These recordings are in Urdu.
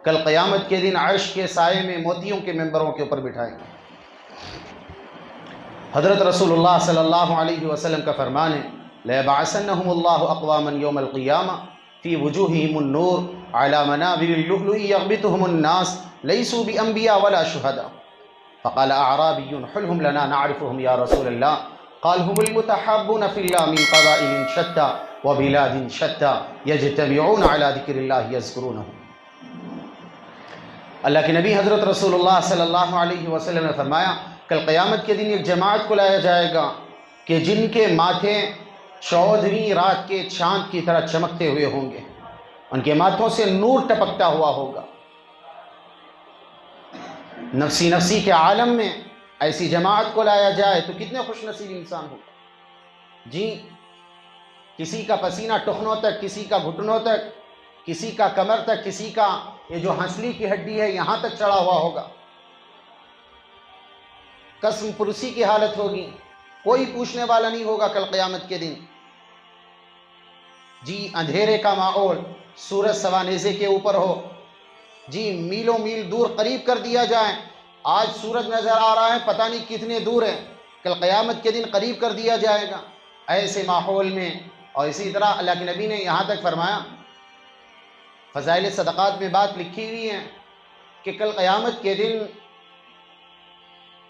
کل قیامت کے دن عرش کے سائے میں موتیوں کے ممبروں کے اوپر بٹھائیں گے۔ حضرت رسول اللہ صلی اللہ علیہ وسلم کا فرمان ہے لَيَبْعَثَنَّهُمُ اللَّهُ أَقْوَامًا يَوْمَ الْقِيَامَةِ فِي وُجُوهِهِمُ النُّورُ عَلَى مَنَابِرِ اللُّؤْلُؤِ يَغْبِطُهُمُ النَّاسُ لَيْسُوا بِأَنْبِيَاءَ وَلَا شُهَدَاءَ فقال أعرابي حلهم لنا نعرفهم يا رسول الله قال هم المتحابون في الله من قبائل شتى وبلاد شتى يجتمعون على ذكر الله يذكرونه۔ اللہ کے نبی حضرت رسول اللہ صلی اللہ علیہ وسلم نے فرمایا کل قیامت کے دن ایک جماعت کو لایا جائے گا کہ جن کے ماتھے 14ویں رات کے چاند کی طرح چمکتے ہوئے ہوں گے، ان کے ماتھوں سے نور ٹپکتا ہوا ہوگا۔ نفسی نفسی کے عالم میں ایسی جماعت کو لایا جائے تو کتنے خوش نصیب انسان ہوگا۔ جی، کسی کا پسینہ ٹخنوں تک، کسی کا گھٹنوں تک، کسی کا کمر تک، کسی کا یہ جو ہنسلی کی ہڈی ہے یہاں تک چڑھا ہوا ہوگا۔ قسم پرسی کی حالت ہوگی، کوئی پوچھنے والا نہیں ہوگا کل قیامت کے دن۔ جی، اندھیرے کا ماحول، سورج سوانیزے کے اوپر ہو، جی میلوں میل دور قریب کر دیا جائے، آج سورج نظر آ رہا ہے پتہ نہیں کتنے دور ہے، کل قیامت کے دن قریب کر دیا جائے گا۔ ایسے ماحول میں اور اسی طرح اللہ کے نبی نے یہاں تک فرمایا، فضائل صدقات میں بات لکھی ہوئی ہے کہ کل قیامت کے دن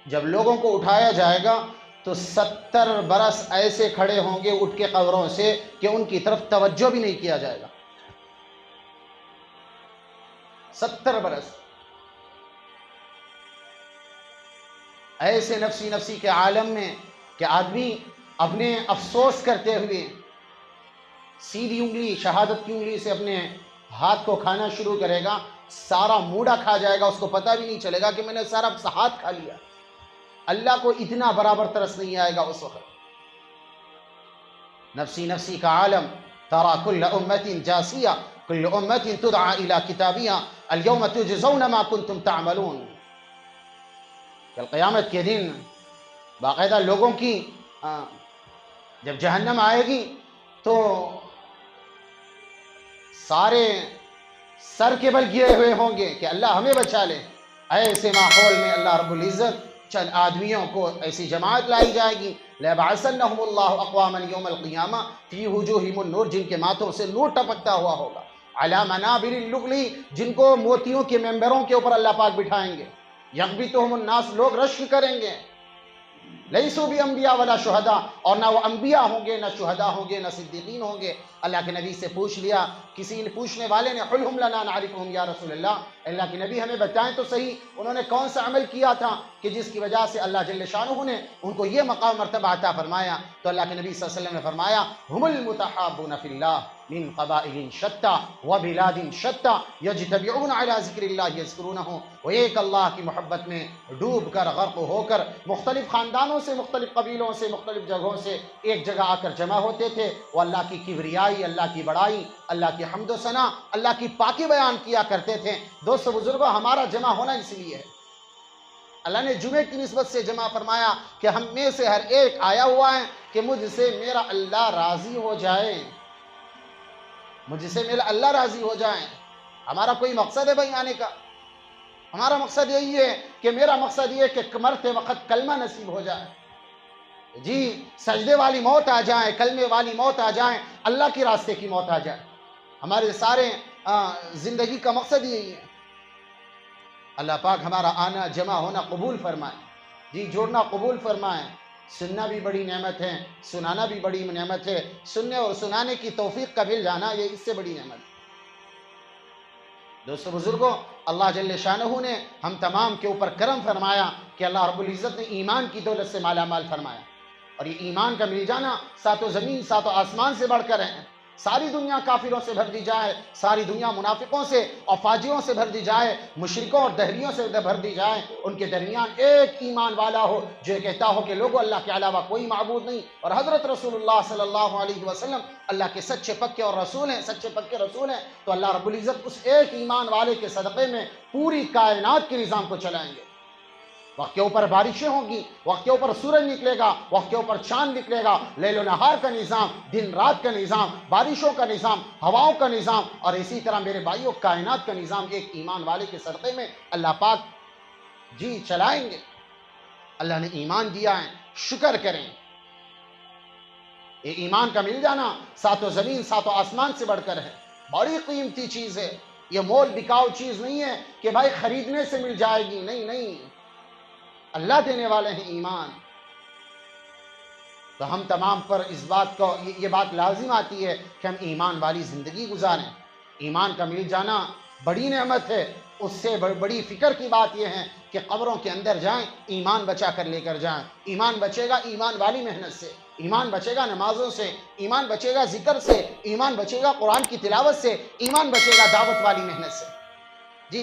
جب لوگوں کو اٹھایا جائے گا تو 70 برس ایسے کھڑے ہوں گے اٹھ کے قبروں سے کہ ان کی طرف توجہ بھی نہیں کیا جائے گا۔ 70 برس ایسے نفسی نفسی کے عالم میں کہ آدمی اپنے افسوس کرتے ہوئے سیدھی انگلی، شہادت کی انگلی سے اپنے ہاتھ کو کھانا شروع کرے گا، سارا موڑا کھا جائے گا، اس کو پتہ بھی نہیں چلے گا کہ میں نے سارا ہاتھ کھا لیا۔ اللہ کو اتنا برابر ترس نہیں آئے گا اس وقت۔ نفسی نفسی کا عالم، ترى كل أمة جاسية كل أمة تدعى إلى كتابها اليوم تجزون ما كنتم تعملون۔ کل قیامت کے دن باقاعدہ لوگوں کی جب جہنم آئے گی تو سارے سر کے بل گرے ہوئے ہوں گے کہ اللہ ہمیں بچا لے۔ ایسے ماحول میں اللہ رب العزت چند آدمیوں کو ایسی جماعت لائی جائے گی، لَيَبْعَثَنَّهُمُ اللَّهُ أَقْوَامًا يَوْمَ الْقِيَامَةِ فِي وُجُوهِهِمُ النُّورُ، جن کے ماتھوں سے نور ٹپکتا ہوا ہوگا، عَلَى مَنَابِرِ اللُّؤْلُؤِ، جن کو موتیوں کے ممبروں کے اوپر اللہ پاک بٹھائیں گے، يَغْبِطُهُمُ النَّاسُ، لوگ رشک کریں گے، لَيْسُوا بِأَنْبِيَاءَ وَلَا شُهَدَاءَ، اور نہ وہ انبیاء ہوں گے، نہ شہداء ہوں گے، نہ صدیقین ہوں گے۔ اللہ کے نبی سے پوچھ لیا، کسی پوچھنے والے نے حلہم لنا نعرفہم یا رسول اللہ کے نبی ہمیں بتائیں تو صحیح، انہوں نے کون سا عمل کیا تھا کہ جس کی وجہ سے اللہ جل شانہ نے ان کو یہ مقام مرتبہ عطا فرمایا؟ تو اللہ کے نبی صلی اللہ علیہ وسلم نے فرمایا ہم المتحابون فی اللہ من قبائل شتى وبلاد شتى یجتمعون علی ذکر اللہ یذکرونہ، وہ ایک اللہ کی محبت میں ڈوب کر غرق ہو کر مختلف خاندانوں سے، مختلف قبیلوں سے، مختلف جگہوں سے ایک جگہ آ کر جمع ہوتے تھے، وہ اللہ کی کبریائی، اللہ کی بڑائی، اللہ کی حمد و ثنا، اللہ کی پاکی بیان کیا کرتے تھے۔ دوستو بزرگوں، ہمارا جمع ہونا اس لیے ہے، اللہ نے جمعے کی نسبت سے جمع فرمایا کہ ہم میں سے ہر ایک آیا ہوا ہے کہ مجھ سے میرا اللہ راضی ہو جائے، مجھ سے میرا اللہ راضی ہو جائے۔ ہمارا کوئی مقصد ہے بھائی آنے کا؟ ہمارا مقصد یہی ہے کہ میرا مقصد یہ ہے کہ مرتے وقت کلمہ نصیب ہو جائے، جی سجدے والی موت آ جائے، کلمے والی موت آ جائے، اللہ کے راستے کی موت آ جائے۔ ہمارے سارے زندگی کا مقصد یہی ہے۔ اللہ پاک ہمارا آنا، جمع ہونا قبول فرمائے، جی جوڑنا قبول فرمائے۔ سننا بھی بڑی نعمت ہے، سنانا بھی بڑی نعمت ہے، سننے اور سنانے کی توفیق کا مل جانا یہ اس سے بڑی نعمت ہے۔ دوستو بزرگوں، اللہ جل شانہ نے ہم تمام کے اوپر کرم فرمایا کہ اللہ رب العزت نے ایمان کی دولت سے مالا مال فرمایا، اور یہ ایمان کا مل جانا ساتوں زمین ساتوں آسمان سے بڑھ کر ہے۔ ساری دنیا کافروں سے بھر دی جائے، ساری دنیا منافقوں سے اور فاجروں سے بھر دی جائے، مشرکوں اور دہریوں سے بھر دی جائے، ان کے درمیان ایک ایمان والا ہو جو کہتا ہو کہ لوگوں اللہ کے علاوہ کوئی معبود نہیں، اور حضرت رسول اللہ صلی اللہ علیہ وسلم اللہ کے سچے پکے اور رسول ہیں، سچے پکے رسول ہیں، تو اللہ رب العزت اس ایک ایمان والے کے صدقے میں پوری کائنات کے نظام کو چلائیں گے۔ وقت کے اوپر بارشیں ہوں گی، وقت کے اوپر سورج نکلے گا، وقت کے اوپر چاند نکلے گا، لیل و نہار کا نظام، دن رات کا نظام، بارشوں کا نظام، ہواؤں کا نظام، اور اسی طرح میرے بھائیوں کائنات کا نظام ایک ایمان والے کے صدقے میں اللہ پاک جی چلائیں گے۔ اللہ نے ایمان دیا ہے، شکر کریں۔ یہ ایمان کا مل جانا ساتوں زمین ساتوں آسمان سے بڑھ کر ہے، بڑی قیمتی چیز ہے۔ یہ مول بکاؤ چیز نہیں ہے کہ بھائی خریدنے سے مل جائے گی، نہیں نہیں، اللہ دینے والے ہیں ایمان۔ تو ہم تمام پر اس بات کو یہ بات لازم آتی ہے کہ ہم ایمان والی زندگی گزاریں۔ ایمان کا مل جانا بڑی نعمت ہے۔ اس سے بڑی فکر کی بات یہ ہے کہ قبروں کے اندر جائیں، ایمان بچا کر لے کر جائیں۔ ایمان بچے گا ایمان والی محنت سے، ایمان بچے گا نمازوں سے، ایمان بچے گا ذکر سے، ایمان بچے گا قرآن کی تلاوت سے، ایمان بچے گا دعوت والی محنت سے۔ جی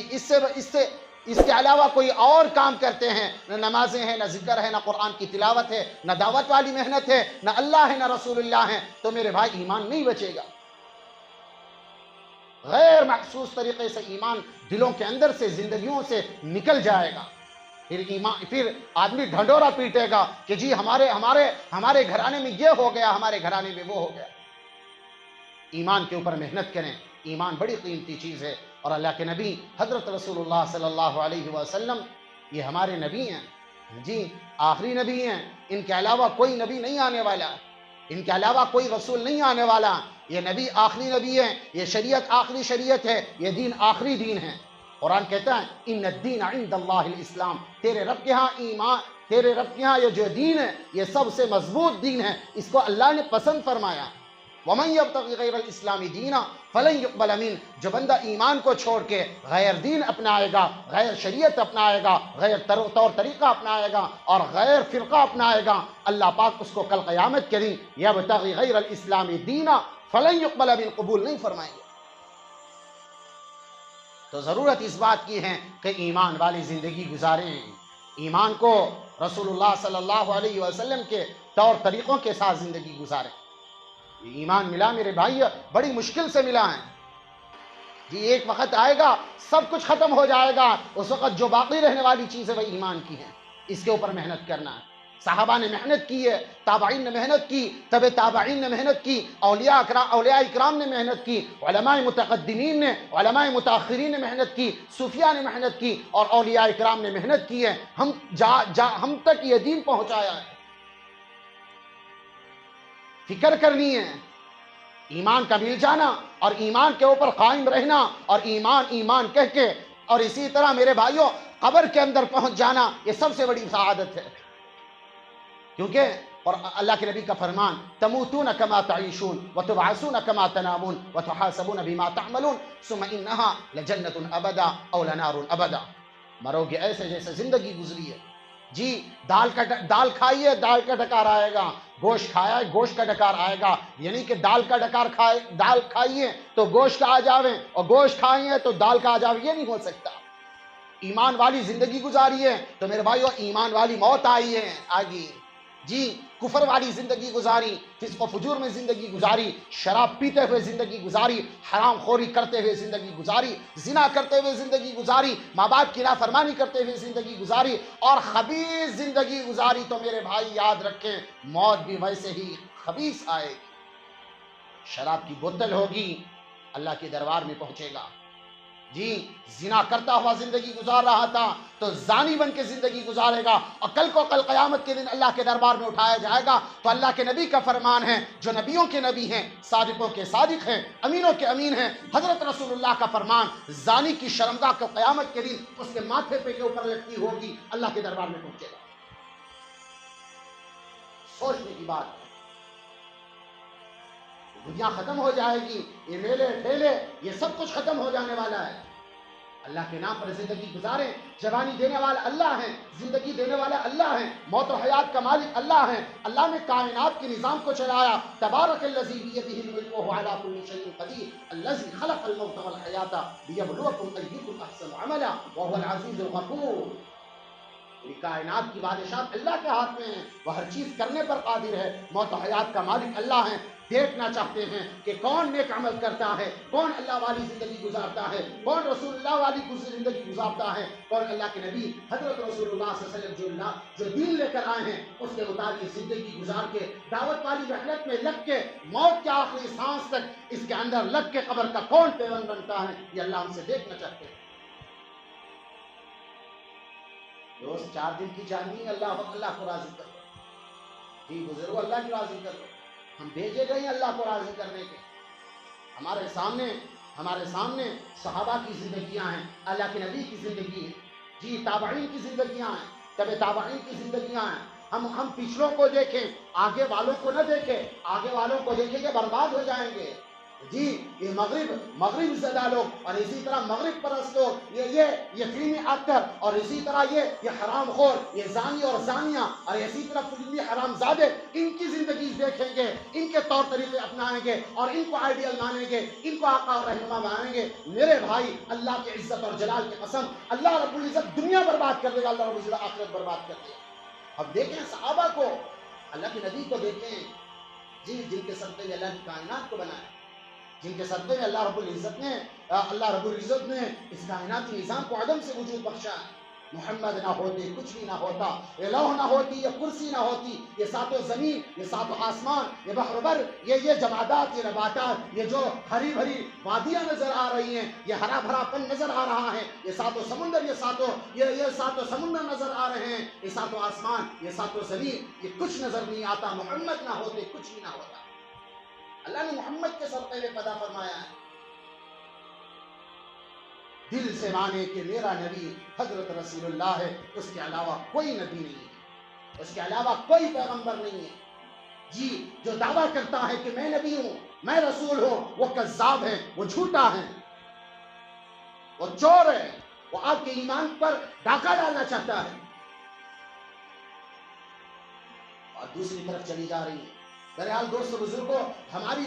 اس کے علاوہ کوئی اور کام کرتے ہیں، نہ نمازیں ہیں، نہ ذکر ہے، نہ قرآن کی تلاوت ہے، نہ دعوت والی محنت ہے، نہ اللہ ہے، نہ رسول اللہ ہے، تو میرے بھائی ایمان نہیں بچے گا۔ غیر محسوس طریقے سے ایمان دلوں کے اندر سے، زندگیوں سے نکل جائے گا۔ پھر آدمی ڈھنڈورا پیٹے گا کہ جی ہمارے گھرانے میں یہ ہو گیا، ہمارے گھرانے میں وہ ہو گیا۔ ایمان کے اوپر محنت کریں، ایمان بڑی قیمتی چیز ہے۔ اور اللہ کے نبی حضرت رسول اللہ صلی اللہ علیہ وسلم یہ ہمارے نبی ہیں، جی آخری نبی ہیں، ان کے علاوہ کوئی نبی نہیں آنے والا، ان کے علاوہ کوئی رسول نہیں آنے والا۔ یہ نبی آخری نبی ہے، یہ شریعت آخری شریعت ہے، یہ دین آخری دین ہے۔ قرآن کہتا ہے ان الدین عند اللہ الاسلام، تیرے رب کے ہاں ایمان، تیرے رب کے ہاں یہ جو دین ہے یہ سب سے مضبوط دین ہے، اس کو اللہ نے پسند فرمایا۔ وَمَن يَبْتَغِ غَيْرَ الْإِسْلَامِ دِينًا فَلَن يُقْبَلَ مِنْهُ، جو بندہ ایمان کو چھوڑ کے غیر دین اپنائے گا، غیر شریعت اپنائے گا، غیر طور طریقہ اپنائے گا اور غیر فرقہ اپنائے گا، اللہ پاک اس کو کل قیامت کے دن يَبْتَغِ غَيْرَ الْإِسْلَامِ دِينًا فَلَن يُقْبَلَ مِنْهُ، قبول نہیں فرمائیں گے۔ تو ضرورت اس بات کی ہے کہ ایمان والی زندگی گزاریں، ایمان کو رسول اللہ صلی اللہ علیہ وسلم کے طور طریقوں کے ساتھ زندگی گزاریں۔ یہ ایمان ملا میرے بھائی بڑی مشکل سے ملا ہے، جی ایک وقت آئے گا سب کچھ ختم ہو جائے گا، اس وقت جو باقی رہنے والی چیز ہے وہ ایمان کی ہے، اس کے اوپر محنت کرنا ہے۔ صحابہ نے محنت کی ہے، تابعین نے محنت کی، تبع تابعین نے محنت کی، اولیاء اکرام نے محنت کی، علماء متقدمین نے، علماء متاخرین نے محنت کی، صوفیاء نے محنت کی، اور اولیاء اکرام نے محنت کی ہے، ہم تک یہ دین پہنچایا ہے۔ فکر کرنی ہے، ایمان کا مل جانا اور ایمان کے اوپر قائم رہنا اور ایمان ایمان کہہ کے، اور اسی طرح میرے بھائیوں قبر کے اندر پہنچ جانا، یہ سب سے بڑی سعادت ہے۔ کیونکہ اور اللہ کے نبی کا فرمان تموتون کما تعیشون وتبعثون کما تنامون وتحاسبون بما تعملون ثم انها لجنت ابدا او لنار ابدا، مرو گے ایسے جیسے زندگی گزری ہے۔ جی دال کھائیے دال کا ڈکار آئے گا، گوشت کھایا گوشت کا ڈکار آئے گا، یعنی کہ دال کا ڈکار دال کھائیے تو گوشت کا آ جاویں، اور گوشت کھائیے تو دال کا آ جاویں، یہ نہیں ہو سکتا۔ ایمان والی زندگی گزاری ہے تو میرے بھائیو ایمان والی موت آئی ہے آگی، جی کفر والی زندگی گزاری، فسق و فجور میں زندگی گزاری، شراب پیتے ہوئے زندگی گزاری، حرام خوری کرتے ہوئے زندگی گزاری، زنا کرتے ہوئے زندگی گزاری، ماں باپ کی نافرمانی کرتے ہوئے زندگی گزاری اور خبیث زندگی گزاری، تو میرے بھائی یاد رکھیں موت بھی ویسے ہی خبیث آئے گی۔ شراب کی بوتل ہوگی، اللہ کے دربار میں پہنچے گا۔ جی زنا کرتا ہوا زندگی گزار رہا تھا تو زانی بن کے زندگی گزارے گا، اور کل قیامت کے دن اللہ کے دربار میں اٹھایا جائے گا تو اللہ کے نبی کا فرمان ہے، جو نبیوں کے نبی ہیں، صادقوں کے صادق ہیں، امینوں کے امین ہیں، حضرت رسول اللہ کا فرمان، زانی کی شرمگاہ کو قیامت کے دن اس کے ماتھے پہ کے اوپر لٹکی ہوگی، اللہ کے دربار میں پہنچے گا۔ سوچنے کی بات ہے، دنیا ختم ہو جائے گی، یہ میلے ٹھیلے یہ سب کچھ ختم ہو جانے والا ہے۔ اللہ کے نام پر زندگی گزاریں، جوانی دینے والا اللہ ہے، زندگی دینے والا اللہ ہے، موت و حیات کا مالک اللہ ہے۔ اللہ نے کائنات کے نظام کو چلایا، تبارک الذی بیدہ الملک وہو علی کل شیء قدیر الذی خلق الموت والحیاۃ لیبلوکم ایکم احسن عملا وہو العزیز الغفور۔ کائنات کی بادشاہت اللہ کے ہاتھ میں ہے، وہ ہر چیز کرنے پر قادر ہے، موت و حیات کا مالک اللہ ہے۔ دیکھنا چاہتے ہیں کہ کون نیک عمل کرتا ہے، کون اللہ والی زندگی گزارتا ہے، کون رسول اللہ والی زندگی گزارتا ہے، کون اللہ کے نبی حضرت رسول اللہ صلی اللہ علیہ وسلم جو دین لے کر آئے ہیں اس کے مطابق زندگی گزار کے دعوت والی محنت میں لگ کے موت کے آخری سانس تک اس کے اندر لگ کے قبر کا کون پیون بنتا ہے، یہ اللہ ہم سے دیکھنا چاہتے ہیں۔ دوست 4 دن کی جانی اللہ کو راضی کر دو، جی بزرگوں اللہ کی راضی کر دو، ہم بھیجے گئے ہیں اللہ کو راضی کرنے کے۔ ہمارے سامنے صحابہ کی زندگیاں ہیں، اللہ کے نبی کی زندگی ہے، جی تابعین کی زندگیاں ہیں، تبع تابعین کی زندگیاں ہیں۔ ہم پچھلوں کو دیکھیں، آگے والوں کو نہ دیکھیں، آگے والوں کو دیکھیں کہ برباد ہو جائیں گے۔ جی یہ مغرب زدہ لوگ اور اسی طرح مغرب پرست لوگ، یہ فلمی ایکٹر اور اسی طرح یہ حرام خور، یہ زانی اور زانیہ اور اسی طرح فلمی حرام زادے، ان کی زندگی دیکھیں گے، ان کے طور طریقے اپنائیں گے اور ان کو آئیڈیل مانیں گے، ان کو آقا اور رہنما مانیں گے۔ میرے بھائی اللہ کی عزت اور جلال کی قسم، اللہ رب العزت دنیا برباد کر دے گا، اللہ رب العزت آخرت برباد کر دے گا۔ اب دیکھیں صحابہ کو، اللہ کے نبی کو دیکھیں، جی جن کے صدقے میں اللہ کی کائنات کو بنایا، جن کے صدقے میں اللہ رب العزت نے اس کائناتی نظام کو عدم سے وجود بخشا۔ محمد نہ ہوتے کچھ بھی نہ ہوتا، الہ نہ ہوتی، یہ کرسی نہ ہوتی، یہ ساتوں زمین، یہ ساتوں آسمان، یہ بحر بر، یہ جمادات، یہ نباتات، یہ جو ہری بھری وادیاں نظر آ رہی ہیں، یہ ہرا بھرا پن نظر آ رہا ہے، یہ ساتوں سمندر، یہ ساتوں سمندر نظر آ رہے ہیں، یہ ساتوں آسمان، یہ ساتوں زمین، یہ کچھ نظر نہیں آتا، محمد نہ ہوتے کچھ بھی نہ ہوتا۔ اللہ نے محمد کے صدقے میں پیدا فرمایا ہے۔ دل سے مانے کہ میرا نبی حضرت رسول اللہ ہے، اس کے علاوہ کوئی نبی نہیں ہے، اس کے علاوہ کوئی پیغمبر نہیں ہے۔ جی جو دعویٰ کرتا ہے کہ میں نبی ہوں، میں رسول ہوں، وہ کذاب ہے، وہ جھوٹا ہے، وہ چور ہے، وہ آپ کے ایمان پر ڈاکہ ڈالنا چاہتا ہے۔ اور دوسری طرف چلی جا رہی ہے۔ بہرحال دوستو بزرگوں، ہماری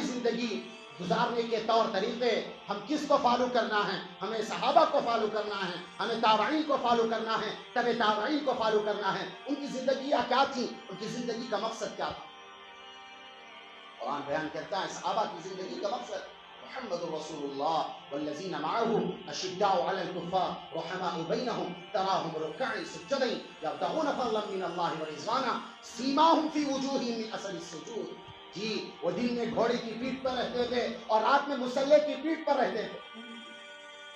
زندگی گزارنے کے طور طریقے ہم کس کو فالو کرنا ہے؟ ہمیں صحابہ کو فالو کرنا ہے، ہمیں تابعین کو فالو کرنا ہے، تبع تابعین کو فالو کرنا ہے۔ ان کی زندگیاں کیا تھیں؟ ان کی زندگی کا مقصد کیا تھا؟ قرآن بیان کرتا ہے صحابہ کی زندگی کا مقصد محمد رسول اللہ والذین معه اشداء علی الکفار رحماء بینہم تراہم رکعا سجدا یبتغون فضلا من اللہ ورضوانا سیماہم فی وجوہہم من اثر السجود۔ جی وہ دن میں گھوڑے کی پیٹھ پر رہتے تھے اور رات میں مسلح کی پیٹھ پر رہتے تھے۔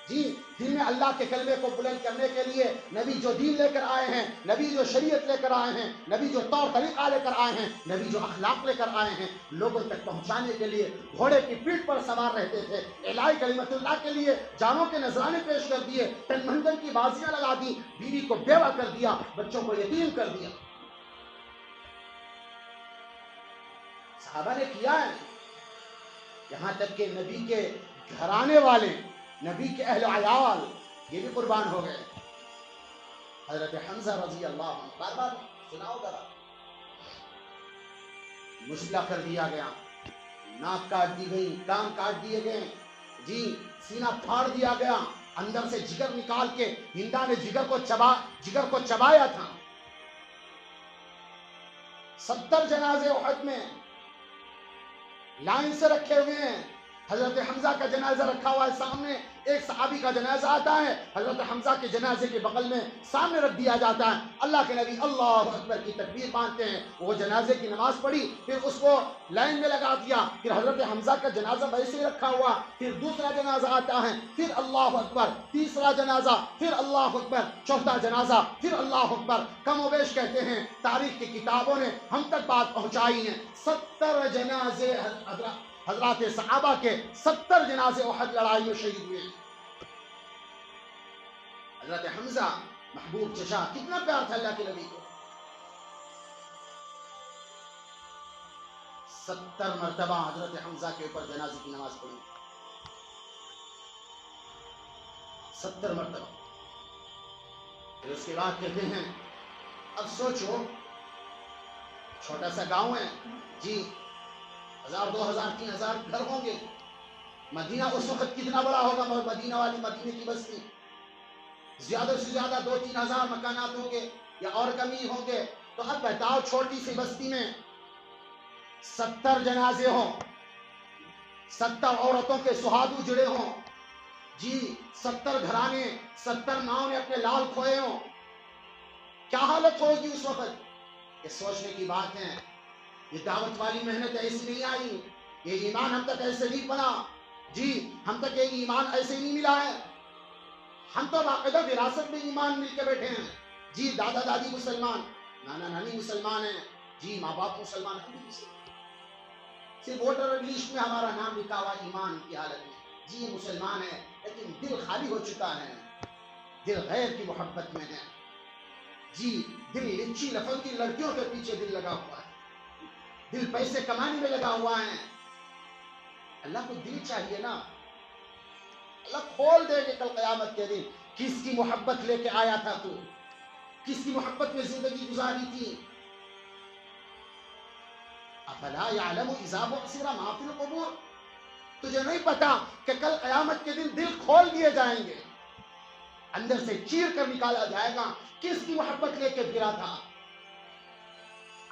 جی دن میں اللہ کے کلمے کو بلند کرنے کے لیے نبی جو دین لے کر آئے ہیں، نبی جو شریعت لے کر آئے ہیں، نبی جو طور طریقہ لے کر آئے ہیں، نبی جو اخلاق لے کر آئے ہیں، لوگوں تک پہنچانے کے لیے گھوڑے کی پیٹھ پر سوار رہتے تھے۔ اعلاء کلمت اللہ کے لیے جانوں کے نذرانے پیش کر دیے، تن من دھن کی بازیاں لگا دی، بیوی کو بیوہ کر دیا، بچوں کو یتیم کر دیا۔ صحابہ نے کیا ہے، یہاں تک کہ نبی کے گھرانے والے، نبی کے اہل و عیال یہ بھی قربان ہو گئے۔ حضرت حمزہ رضی اللہ عنہ، بار بار سناؤ ذرا، مسلح کر دیا گیا، ناک کاٹ دی گئی، کان کاٹ دیے گئے، جی سینہ پھاڑ دیا گیا، اندر سے جگر نکال کے ہندا نے جگر کو چبایا تھا۔ 70 جنازے احد میں لائن سے رکھے ہوئے ہیں۔ حضرت حمزہ کا جنازہ رکھا ہوا ہے سامنے، ایک صحابی کا جنازہ آتا ہے، حضرت حمزہ کے جنازے کے بغل میں سامنے رکھ دیا جاتا ہے۔ اللہ کے نبی اللہ اکبر کی تکبیر باندھتے ہیں، وہ جنازے کی نماز پڑھی، پھر اس کو لائن میں لگا دیا، پھر حضرت حمزہ کا جنازہ ویسے ہی رکھا ہوا، پھر دوسرا جنازہ آتا ہے، پھر اللہ اکبر، تیسرا جنازہ، پھر اللہ اکبر، چوتھا جنازہ، پھر اللہ اکبر۔ کم و بیش کہتے ہیں تاریخ کی کتابوں نے ہم تک بات پہنچائی ہیں، 70 جنازے حضرات صحابہ کے 70 جنازے احد لڑائی میں شہید ہوئے۔ حضرت حمزہ محبوب چچا، کتنا پیار تھا اللہ کے نبی کو، 70 مرتبہ حضرت حمزہ کے اوپر جنازے کی نماز پڑھی، 70 مرتبہ۔ پھر اس کے بعد کہتے ہیں اب سوچو، چھوٹا سا گاؤں ہے، جی 1000 2000 3000 گھر ہوں گے، مدینہ اس وقت کتنا بڑا ہوگا، مدینہ والی مدینے کی بستی، زیادہ سے زیادہ 2-3 ہزار مکانات ہوں گے یا اور کمی ہوں گے۔ تو اب بتاؤ چھوٹی سی بستی میں 70 جنازے ہوں، 70 عورتوں کے سہاگ جڑے ہوں، جی 70 گھرانے، 70 ماؤں نے اپنے لال کھوئے ہوں، کیا حالت ہوگی اس وقت؟ یہ سوچنے کی بات ہے۔ یہ دعوت والی محنت ایسی نہیں آئی، یہ ایمان ہم تک ایسے نہیں بنا، جی ہم تک یہ ایمان ایسے نہیں ملا ہے، ہم تو باقاعدہ وراثت میں ایمان مل کے بیٹھے ہیں، جی دادا دادی مسلمان، نانا نانی مسلمان ہیں، جی ماں باپ مسلمان، ہم بھی مسلمان، صرف ووٹر لسٹ میں ہمارا نام لکھا ہوا ایمان کی حالت میں، جی یہ مسلمان ہے، لیکن دل خالی ہو چکا ہے، دل غیر کی محبت میں ہے، جی دل لچی لفنگی لڑکیوں کے پیچھے دل لگا ہوا ہے، دل پیسے کمانے میں لگا ہوا ہے۔ اللہ کو دل چاہیے نا، اللہ کھول دے گے کل قیامت کے دن، کس کی محبت لے کے آیا تھا تو، کس کی محبت میں زندگی گزاری تھی؟ افلا یعلم اذا بعثر ما فی القبور، تجھے نہیں پتا کہ کل قیامت کے دن دل کھول دیے جائیں گے، اندر سے چیر کر نکالا جائے گا، کس کی محبت لے کے گرا تھا؟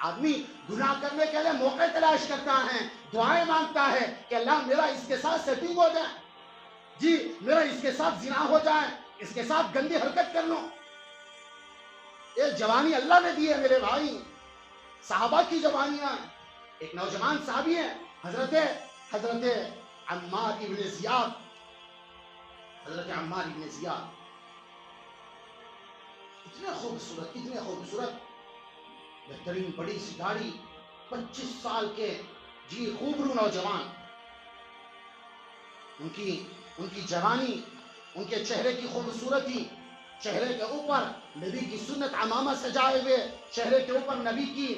آدمی گناہ کرنے کے لیے موقع تلاش کرتا ہے، دعائیں مانگتا ہے کہ اللہ میرا اس کے ساتھ سیٹنگ ہو جائے، جی میرا اس کے ساتھ زنا ہو جائے، اس کے ساتھ گندی حرکت کر لوں۔ یہ جوانی اللہ نے دی ہے میرے بھائی، صحابہ کی جوانیاں۔ ایک نوجوان صحابی ہیں حضرت عمار ابن زیاد، حضرت عمار ابن زیاد اتنے خوبصورت بہترین بڑی سی داڑھی، 25 سال کے جی خوبرو نوجوان، ان کی جوانی، ان کے چہرے کی خوبصورتی، چہرے کے اوپر نبی کی سنت عمامہ سجائے ہوئے، چہرے کے اوپر نبی کی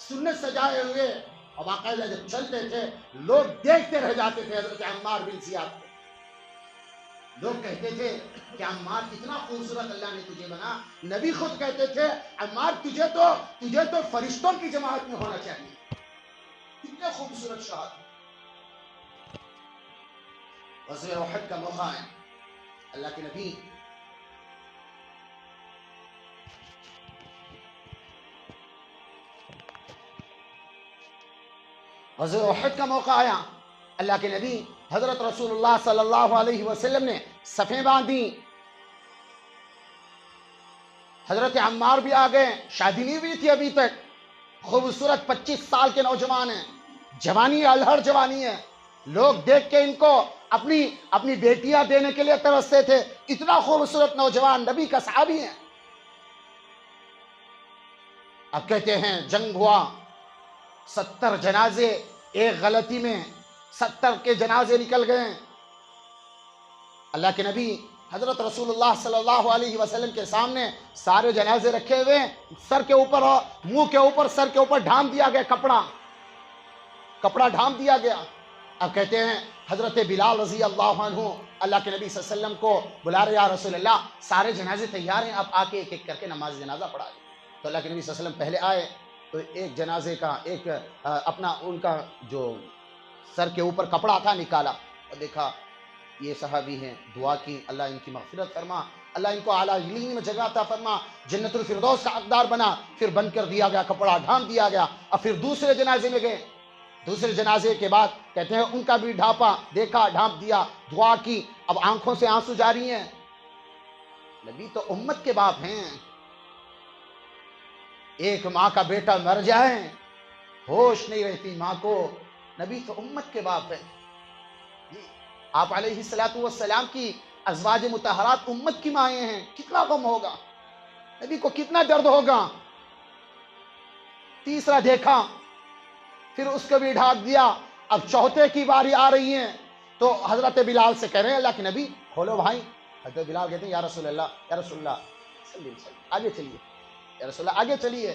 سنت سجائے ہوئے، اور باقاعدہ جب چلتے تھے لوگ دیکھتے رہ جاتے تھے حضرت عمار بن زیاد کو، لوگ کہتے تھے کہ عمار اتنا خوبصورت اللہ نے تجھے بنا، نبی خود کہتے تھے عمار تجھے تو فرشتوں کی جماعت میں ہونا چاہیے، اتنے خوبصورت شہادت۔ غزوہ احد کا موقع ہے، اللہ کے نبی غزوہ احد کا موقع آیا، اللہ کے نبی حضرت رسول اللہ صلی اللہ علیہ وسلم نے صفیں باندھی، حضرت عمار بھی آ گئے، شادی نہیں ہوئی تھی ابھی تک، خوبصورت 25 سال کے نوجوان ہیں، جوانی الہر جوانی ہے، لوگ دیکھ کے ان کو اپنی بیٹیاں دینے کے لیے ترستے تھے، اتنا خوبصورت نوجوان نبی کا صحابی ہیں۔ اب کہتے ہیں جنگ ہوا، 70 جنازے، ایک غلطی میں 70 کے جنازے نکل گئے، اللہ کے نبی حضرت رسول اللہ صلی اللہ علیہ وسلم کے سامنے سارے جنازے رکھے ہوئے، سر کے اوپر اور منہ کے اوپر، سر کے اوپر ڈھانپ دیا گیا کپڑا ڈھانپ دیا گیا۔ اب کہتے ہیں حضرت بلال رضی اللہ عنہ اللہ کے نبی صلی اللہ علیہ وسلم کو بلا رہے، یا رسول اللہ سارے جنازے تیار ہیں، آپ آ کے ایک ایک کر کے نماز جنازہ پڑھا لیں۔ تو اللہ کے نبی صلی اللہ علیہ وسلم پہلے آئے تو ایک جنازے کا ان کا جو سر کے اوپر کپڑا تھا نکالا اور دیکھا یہ صحابی ہیں، دعا کی اللہ ان کی مغفرت فرما، اللہ ان کو اعلیٰ علین میں جگہ عطا فرما، جنت الفردوس کا حقدار بنا۔ پھر بند کر دیا گیا، کپڑا ڈھانپ دیا گیا، اور پھر دوسرے جنازے میں گئے، دوسرے جنازے کے بعد کہتے ہیں ان کا بھی ڈھانپا، دیکھا ڈھانپ دیا، دعا کی، اب آنکھوں سے آنسو جاری ہیں، نبی تو امت کے باپ ہیں، ایک ماں کا بیٹا مر جائے ہوش نہیں رہتی ماں کو، نبی تو امت کے باپ ہیں، آپ علیہ الصلوۃ والسلام کی ازواج مطہرات امت کی مائیں ہیں، کتنا غم ہوگا، نبی کو کتنا درد ہوگا۔ تیسرا دیکھا، پھر اس کو بھی ڈھانپ دیا، اب چوتھے کی باری آ رہی ہے تو حضرت بلال سے کہہ رہے ہیں اللہ کے نبی کھولو بھائی، حضرت بلال کہتے ہیں یا رسول اللہ آگے چلیے، یا رسول اللہ آگے چلیے،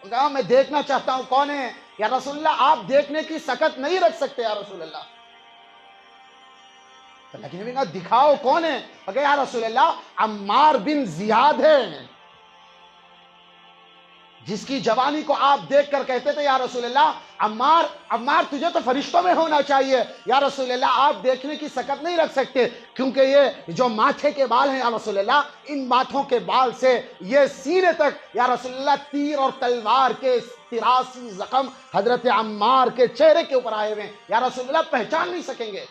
کہا میں دیکھنا چاہتا ہوں کون ہے، یا رسول اللہ آپ دیکھنے کی سکت نہیں رکھ سکتے یا رسول اللہ، تو اللہ کے نبی کہا دکھاؤ کون ہے، کہا یا رسول اللہ عمار بن زیاد ہے، جس کی جوانی کو آپ دیکھ کر کہتے تھے یا رسول اللہ عمار تجھے تو فرشتوں میں ہونا چاہیے، یا رسول اللہ آپ دیکھنے کی سکت نہیں رکھ سکتے کیونکہ یہ جو ماتھے کے بال ہیں یا رسول اللہ، ان ماتھوں کے بال سے یہ سینے تک یا رسول اللہ تیر اور تلوار کے 83 زخم حضرت عمار کے چہرے کے اوپر آئے ہوئے ہیں، یا رسول اللہ پہچان نہیں سکیں گے۔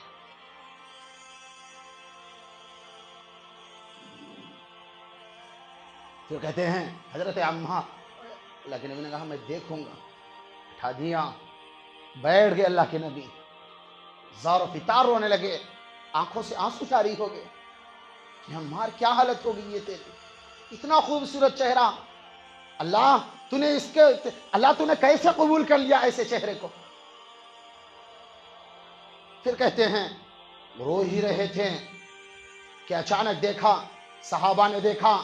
پھر کہتے ہیں حضرت عمار، اللہ کے نبی نے کہا میں دیکھوں گا، اٹھا دیا، بیٹھ گئے اللہ کے نبی، زار و فطار رونے لگے، آنکھوں سے آنسو جاری ہو گئے کہ عمار کیا حالت ہو گئی یہ تیری، اتنا خوبصورت چہرہ، اللہ تو نے کیسے قبول کر لیا ایسے چہرے کو۔ پھر کہتے ہیں رو ہی رہے تھے کہ اچانک دیکھا، صحابہ نے دیکھا،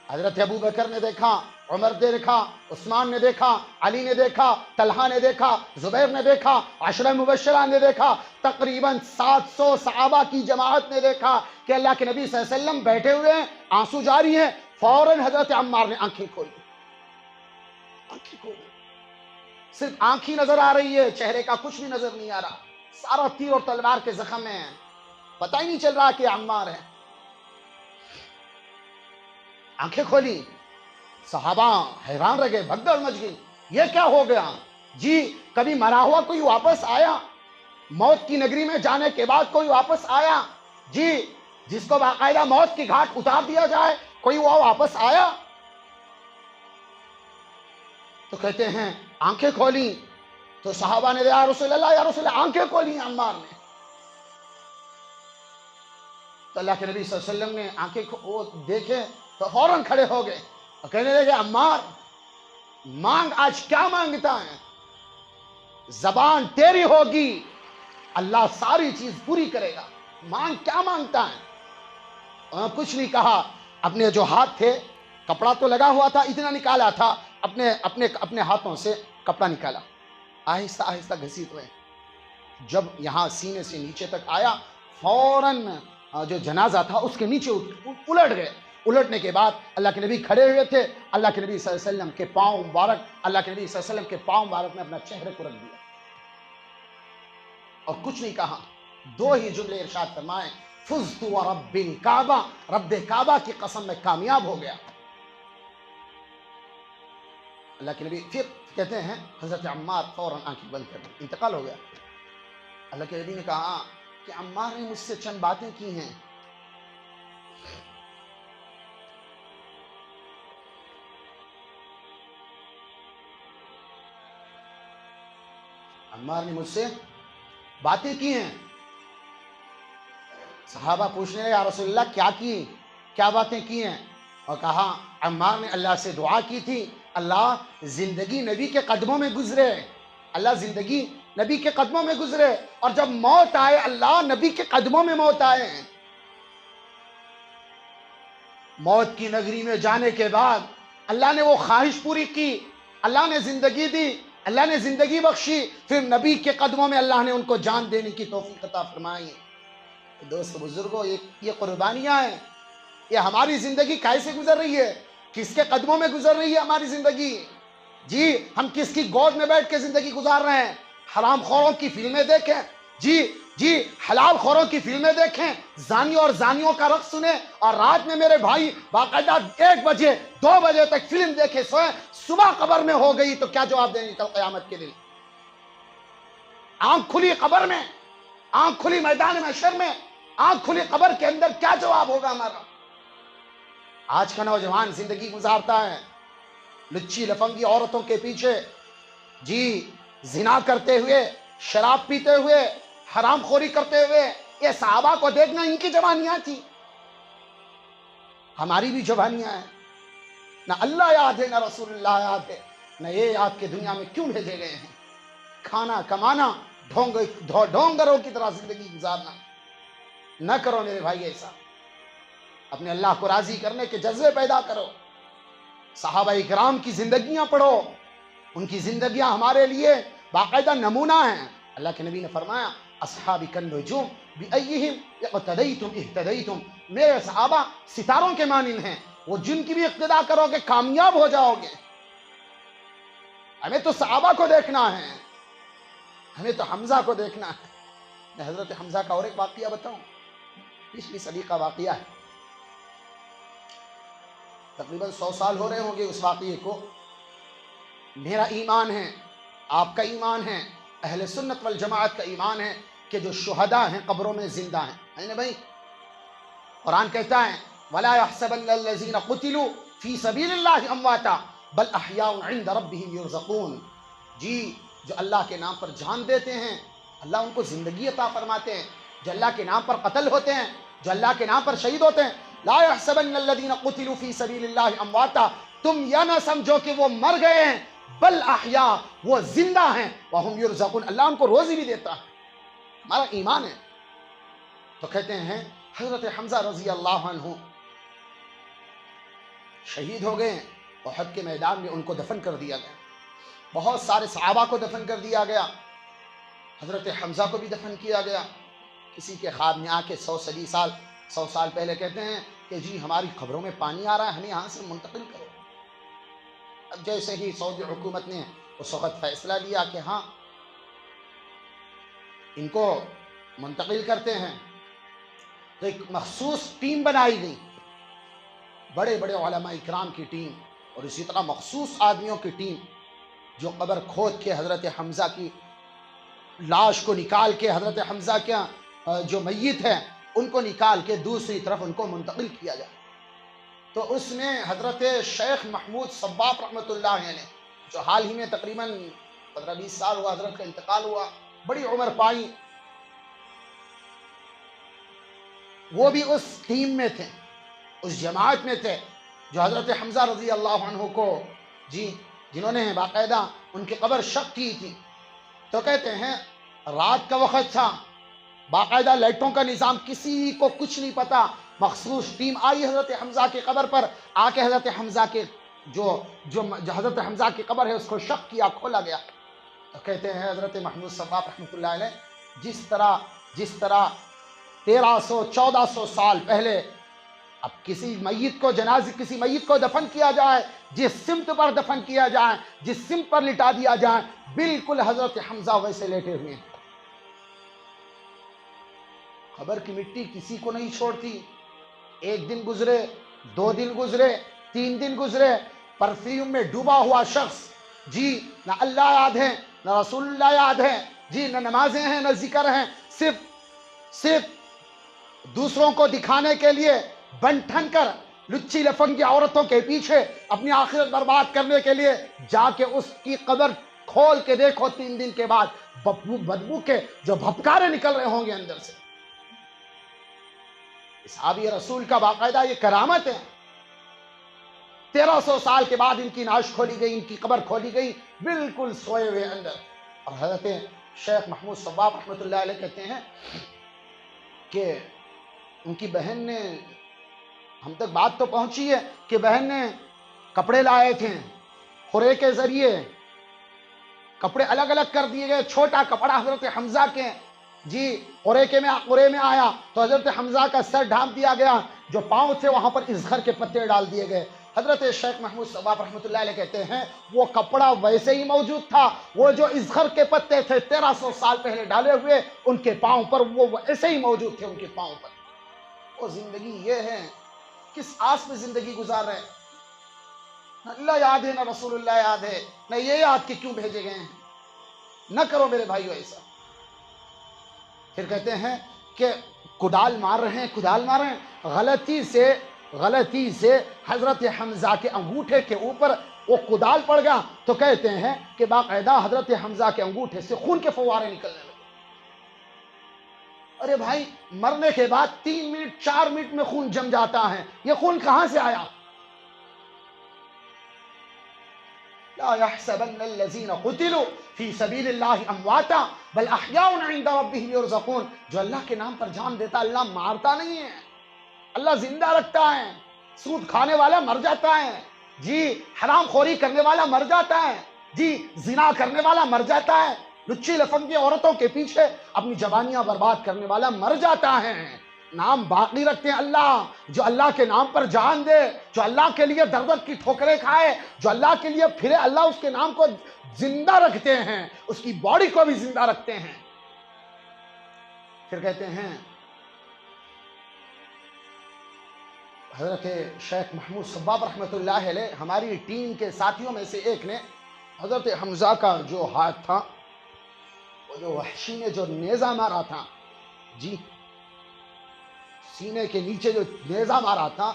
حضرت ابو بکر نے دیکھا، عمر نے دیکھا، عثمان نے دیکھا، علی نے دیکھا، طلحہ نے دیکھا، زبیر نے دیکھا، عشرہ مبشرہ نے دیکھا، تقریباً 700 صحابہ کی جماعت نے دیکھا کہ اللہ کے نبی صلی اللہ علیہ وسلم بیٹھے ہوئے ہیں، آنسو جاری ہیں۔ فوراً حضرت عمار نے آنکھیں کھولی، صرف آنکھ ہی نظر آ رہی ہے، چہرے کا کچھ بھی نظر نہیں آ رہا، سارا تیر اور تلوار کے زخم ہیں، پتہ ہی نہیں چل رہا کہ عمار ہے۔ آنکھیں کھولی، صحابہ حیران رہ گئے، بھگدڑ مچ گئی، یہ کیا ہو گیا؟ جی کبھی مرا ہوا کوئی واپس آیا؟ موت کی نگری میں جانے کے بعد کوئی واپس آیا؟ جی جس کو باقاعدہ موت کی گھاٹ اتار دیا جائے، کوئی وہ واپس آیا؟ تو کہتے ہیں آنکھیں کھولی، تو صحابہ نے یا رسول اللہ آنکھیں کھولی عمار نے۔ تو اللہ کے نبی صلی اللہ علیہ وسلم نے آنکھیں وہ دیکھے تو فوراً کھڑے ہو گئے اور کہنے لگے عمار مانگ، آج کیا مانگتا ہے؟ زبان تیری ہوگی، اللہ ساری چیز پوری کرے گا، مانگ، کیا مانگتا ہے؟ کچھ نہیں کہا، اپنے جو ہاتھ تھے، کپڑا تو لگا ہوا تھا، اتنا نکالا تھا، اپنے ہاتھوں سے کپڑا نکالا، آہستہ آہستہ گھسیٹ ہوئے، جب یہاں سینے سے نیچے تک آیا فوراً جو جنازہ تھا اس کے نیچے الٹ گئے۔ الٹنے کے بعد اللہ کے نبی کھڑے ہوئے تھے، اللہ کے نبی صلی اللہ علیہ وسلم کے پاؤں مبارک، اللہ کے نبی صلی اللہ علیہ وسلم کے پاؤں مبارک میں اپنا چہرے کو رکھ دیا اور کچھ نہیں کہا، دو ہی جملے ارشاد فرمائے، فزت ورب الکعبہ، رب کعبہ کی قسم میں کامیاب ہو گیا۔ اللہ کے نبی پھر کہتے ہیں حضرت عمار فوراً آنکھیں بند کر دی، انتقال ہو گیا۔ اللہ کے نبی نے کہا کہ عمار نے مجھ سے چند باتیں کی ہیں، عمار نے مجھ سے باتیں کی ہیں۔ صحابہ پوچھنے یا رسول اللہ کیا کی، کیا باتیں کی ہیں؟ اور کہا عمار نے اللہ سے دعا کی تھی، اللہ زندگی نبی کے قدموں میں گزرے، اللہ زندگی نبی کے قدموں میں گزرے، اور جب موت آئے اللہ نبی کے قدموں میں موت آئے۔ موت کی نگری میں جانے کے بعد اللہ نے وہ خواہش پوری کی، اللہ نے زندگی دی، اللہ نے زندگی بخشی، پھر نبی کے قدموں میں اللہ نے ان کو جان دینے کی توفیق عطا فرمائی۔ دوست بزرگوں، یہ قربانیاں ہیں، یہ ہماری زندگی کیسے گزر رہی ہے، کس کے قدموں میں گزر رہی ہے ہماری زندگی؟ جی ہم کس کی گود میں بیٹھ کے زندگی گزار رہے ہیں؟ حرام خوروں کی فلمیں دیکھیں، جی حلال خوروں کی فلمیں دیکھیں، زانیوں اور زانیوں کا رقص سنیں، اور رات میں میرے بھائی باقاعدہ 1 بجے 2 بجے تک فلم دیکھے سوئیں، صبح قبر میں ہو گئی تو کیا جواب دیں گے کل قیامت کے دن؟ آنکھ کھلی قبر میں، آنکھ کھلی میدان محشر میں، آنکھ کھلی قبر کے اندر کیا جواب ہوگا ہمارا؟ آج کا نوجوان زندگی گزارتا ہے لچی لفنگی عورتوں کے پیچھے، جی زنا کرتے ہوئے، شراب پیتے ہوئے، حرام خوری کرتے ہوئے۔ یہ صحابہ کو دیکھنا ان کی جوانیاں تھی، ہماری بھی جوانیاں ہیں، نہ اللہ یاد ہے نہ رسول اللہ یاد ہے، نہ یہ یاد کہ دنیا میں کیوں بھیجے گئے ہیں، کھانا کمانا، ڈھونگروں کی طرح زندگی گزارنا۔ نہ کرو میرے بھائی ایسا، اپنے اللہ کو راضی کرنے کے جذبے پیدا کرو۔ صحابہ اکرام کی زندگیاں پڑھو، ان کی زندگیاں ہمارے لیے باقاعدہ نمونہ ہیں۔ اللہ کے نبی نے فرمایا اصحابی کالنجوم بأیہم اقتدیتم اہتدیتم، میرے صحابہ ستاروں کے مانند ہیں، وہ جن کی بھی اقتداء کرو گے کامیاب ہو جاؤ گے۔ ہمیں تو صحابہ کو دیکھنا ہے، ہمیں تو حمزہ کو دیکھنا ہے۔ میں حضرت حمزہ کا اور ایک واقعہ بتاؤں، پچھلی صدی کا واقعہ ہے، تقریباً 100 سال ہو رہے ہوں گے اس واقعے کو۔ میرا ایمان ہے، آپ کا ایمان ہے، اہل سنت والجماعت کا ایمان ہے کہ جو شہداء ہیں قبروں میں زندہ ہیں، ہے نا بھائی؟ قرآن کہتا ہے وَلَا يَحْسَبَنَّ الَّذِينَ قُتِلُوا فِي سَبِيلِ اللَّهِ أَمْوَاتًا بَلْ أَحْيَاءٌ عِندَ رَبِّهِمْ يُرْزَقُونَ۔ جی جو اللہ کے نام پر جان دیتے ہیں اللہ ان کو زندگی عطا فرماتے ہیں، جو اللہ کے نام پر قتل ہوتے ہیں، جو اللہ کے نام پر شہید ہوتے ہیں، لا يحسبن الذين قتلوا في سبيل الله امواتا، تم یہ نہ سمجھو کہ وہ مر گئے ہیں، بل احیاء، وہ زندہ ہیں، وهم يرزقون، اللہ ان کو روزی بھی دیتا ہے۔ ہمارا ایمان ہے۔ تو کہتے ہیں حضرت حمزہ رضی اللہ عنہ شہید ہو گئے، احد کے میدان میں ان کو دفن کر دیا گیا، بہت سارے صحابہ کو دفن کر دیا گیا، حضرت حمزہ کو بھی دفن کیا گیا۔ کسی کے خواب میں آ کے 100 سال پہلے کہتے ہیں کہ جی ہماری قبروں میں پانی آ رہا ہے، ہمیں یہاں سے منتقل کرو۔ اب جیسے ہی سعودی حکومت نے اس وقت فیصلہ لیا کہ ہاں ان کو منتقل کرتے ہیں، تو ایک مخصوص ٹیم بنائی گئی، بڑے بڑے علماء اکرام کی ٹیم، اور اسی طرح مخصوص آدمیوں کی ٹیم جو قبر کھود کے حضرت حمزہ کی لاش کو نکال کے، حضرت حمزہ کا جو میت ہے ان کو نکال کے دوسری طرف ان کو منتقل کیا جائے۔ تو اس میں حضرت شیخ محمود صباغ رحمۃ اللہ علیہ، جو حال ہی میں تقریباً 15-20 سال ہوا حضرت کا انتقال ہوا، بڑی عمر پائی، وہ بھی اس ٹیم میں تھے، اس جماعت میں تھے جو حضرت حمزہ رضی اللہ عنہ کو جنہوں نے باقاعدہ ان کی قبر شق کی تھی۔ تو کہتے ہیں رات کا وقت تھا، باقاعدہ لائٹوں کا نظام، کسی کو کچھ نہیں پتا، مخصوص ٹیم آئی حضرت حمزہ کی قبر پر، آ کے حضرت حمزہ کے جو حضرت حمزہ کی قبر ہے اس کو شق کیا، کھولا گیا۔ تو کہتے ہیں حضرت محمود صباغ رحمۃ اللہ علیہ جس طرح 1300-1400 سال پہلے اب کسی میت کو دفن کیا جائے، جس سمت پر دفن کیا جائے، جس سمت پر لٹا دیا جائے، بالکل حضرت حمزہ ویسے لیٹے ہوئے ہیں۔ قبر کی مٹی کسی کو نہیں چھوڑتی، 1 دن گزرے، 2 دن گزرے، 3 دن گزرے، پرفیوم میں ڈوبا ہوا شخص، نہ اللہ یاد ہے، نہ رسول اللہ یاد ہے، نہ نمازیں ہیں، نہ ذکر ہیں، صرف دوسروں کو دکھانے کے لیے بن ٹھن کر لچی لفنگی عورتوں کے پیچھے اپنی آخرت برباد کرنے کے لیے جا کے اس کی قبر کھول کے دیکھو، 3 دن کے بعد بدبو کے جو بھپکارے نکل رہے ہوں گے اندر سے۔ صحابی رسول کا باقاعدہ یہ کرامت ہے۔ 1300 سال کے بعد ان کی نعش کھولی گئی، ان کی قبر کھولی گئی، بالکل سوئے ہوئے اندر۔ اور حضرت شیخ محمود صباغ رحمۃ اللہ علیہ کہتے ہیں کہ ان کی بہن نے، ہم تک بات تو پہنچی ہے کہ بہن نے کپڑے لائے تھے، خورے کے ذریعے کپڑے الگ الگ کر دیے گئے، چھوٹا کپڑا حضرت حمزہ کے قرے میں آیا تو حضرت حمزہ کا سر ڈھانپ دیا گیا، جو پاؤں تھے وہاں پر ازخر کے پتے ڈال دیے گئے۔ حضرت شیخ محمود صباغ رحمۃ اللہ علیہ کہتے ہیں وہ کپڑا ویسے ہی موجود تھا، وہ جو ازخر کے پتے تھے 1300 سال پہلے ڈالے ہوئے ان کے پاؤں پر، وہ ایسے ہی موجود تھے ان کے پاؤں پر۔ وہ زندگی یہ ہے، کس آس میں زندگی گزار رہے ہیں، نہ اللہ یاد ہے، نہ رسول اللہ یاد ہے، نہ یہ یاد کہ کیوں بھیجے گئے ہیں۔ نہ کرو میرے بھائیو ایسا۔ پھر کہتے ہیں کہ کدال مار رہے ہیں، غلطی سے حضرت حمزہ کے انگوٹھے کے اوپر وہ کدال پڑ گیا، تو کہتے ہیں کہ باقاعدہ حضرت حمزہ کے انگوٹھے سے خون کے فوارے نکلنے لگے۔ ارے بھائی، مرنے کے بعد 3 منٹ 4 منٹ میں خون جم جاتا ہے، یہ خون کہاں سے آیا؟ لا يحسبن الذين قتلوا في سبيل الله امواتا بل احياء عند ربهم يرزقون۔ جو اللہ کے نام پر جان دیتا اللہ مارتا نہیں ہے، اللہ زندہ رکھتا ہے۔ سود کھانے والا مر جاتا ہے، حرام خوری کرنے والا مر جاتا ہے، زنا کرنے والا مر جاتا ہے، لچی لفنگی عورتوں کے پیچھے اپنی جوانیاں برباد کرنے والا مر جاتا ہے، نام باقی رکھتے ہیں اللہ، جو اللہ کے نام پر جان دے، جو اللہ کے لیے در در کی ٹھوکریں کھائے، جو اللہ کے لیے پھرے، اللہ اس کے نام کو زندہ رکھتے ہیں، اس کی باڈی کو بھی زندہ رکھتے ہیں۔ پھر کہتے ہیں حضرت شیخ محمود صباب رحمۃ اللہ علیہ، ہماری ٹیم کے ساتھیوں میں سے ایک نے حضرت حمزہ کا جو ہاتھ تھا، وہ جو وحشی نے جو نیزہ مارا تھا، جی سینے کے نیچے جو نیزہ مارا تھا،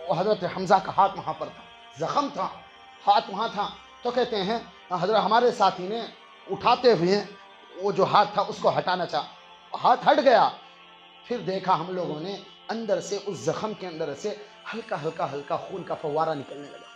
وہ حضرت حمزہ کا ہاتھ وہاں پر تھا، زخم تھا، ہاتھ وہاں تھا۔ تو کہتے ہیں حضرت ہمارے ساتھی نے اٹھاتے ہوئے وہ جو ہاتھ تھا اس کو ہٹانا چاہا، ہاتھ ہٹ گیا۔ پھر دیکھا ہم لوگوں نے اندر سے، اس زخم کے اندر سے ہلکا ہلکا ہلکا خون کا فوارہ نکلنے لگا،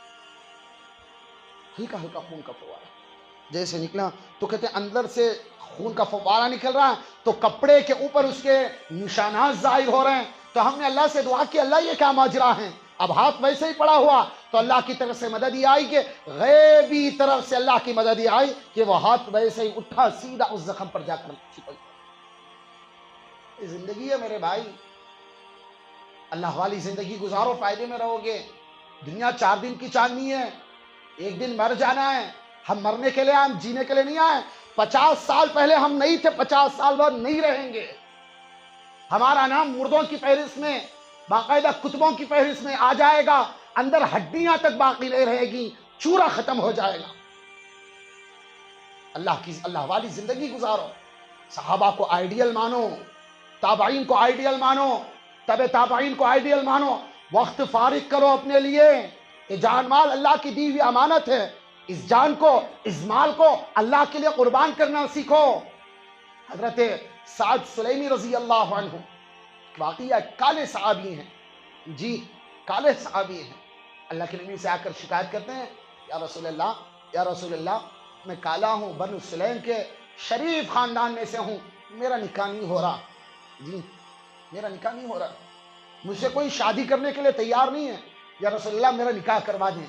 ہلکا ہلکا خون کا فوارہ جیسے نکلا۔ تو کہتے ہیں اندر سے خون کا فوارہ نکل رہا ہے، تو کپڑے کے اوپر اس کے نشانات ظاہر ہو رہے ہیں۔ تو ہم نے اللہ سے دعا کی، اللہ یہ کیا ماجرا ہے؟ اب ہاتھ ویسے ہی پڑا ہوا، تو اللہ کی طرف سے مدد یہ آئی کہ غیبی طرف سے اللہ کی مدد یہ آئی کہ وہ ہاتھ ویسے ہی اٹھا، سیدھا اس زخم پر جا کر چپک گیا۔ یہ زندگی ہے میرے بھائی، اللہ والی زندگی گزارو، فائدے میں رہو گے۔ دنیا 4 دن کی چاندنی ہے، ایک دن مر جانا ہے۔ ہم مرنے کے لیے، ہم جینے کے لیے نہیں آئے۔ 50 سال پہلے ہم نہیں تھے، 50 سال بعد نہیں رہیں گے۔ ہمارا نام مردوں کی فہرست میں، باقاعدہ کتبوں کی فہرست میں آ جائے گا، اندر ہڈیاں تک باقی نہیں رہے گی، چورا ختم ہو جائے گا۔ اللہ والی زندگی گزارو، صحابہ کو آئیڈیل مانو، تابعین کو آئیڈیل مانو، تبع تابعین کو آئیڈیل مانو، وقت فارغ کرو اپنے لیے۔ یہ جان مال اللہ کی دی ہوئی امانت ہے، اس جان کو، اس مال کو اللہ کے لیے قربان کرنا سیکھو۔ حضرت سعد سلیمی رضی اللہ عنہ، واقعہ کالے صحابی ہیں، جی کالے صحابی ہیں، اللہ کے نبی سے آ کر شکایت کرتے ہیں، یا رسول اللہ، یا رسول اللہ، میں کالا ہوں، بنو سلیم کے شریف خاندان میں سے ہوں، میرا نکاح نہیں ہو رہا، جی میرا نکاح نہیں ہو رہا، مجھ سے کوئی شادی کرنے کے لیے تیار نہیں ہے، یا رسول اللہ میرا نکاح کروا دیں۔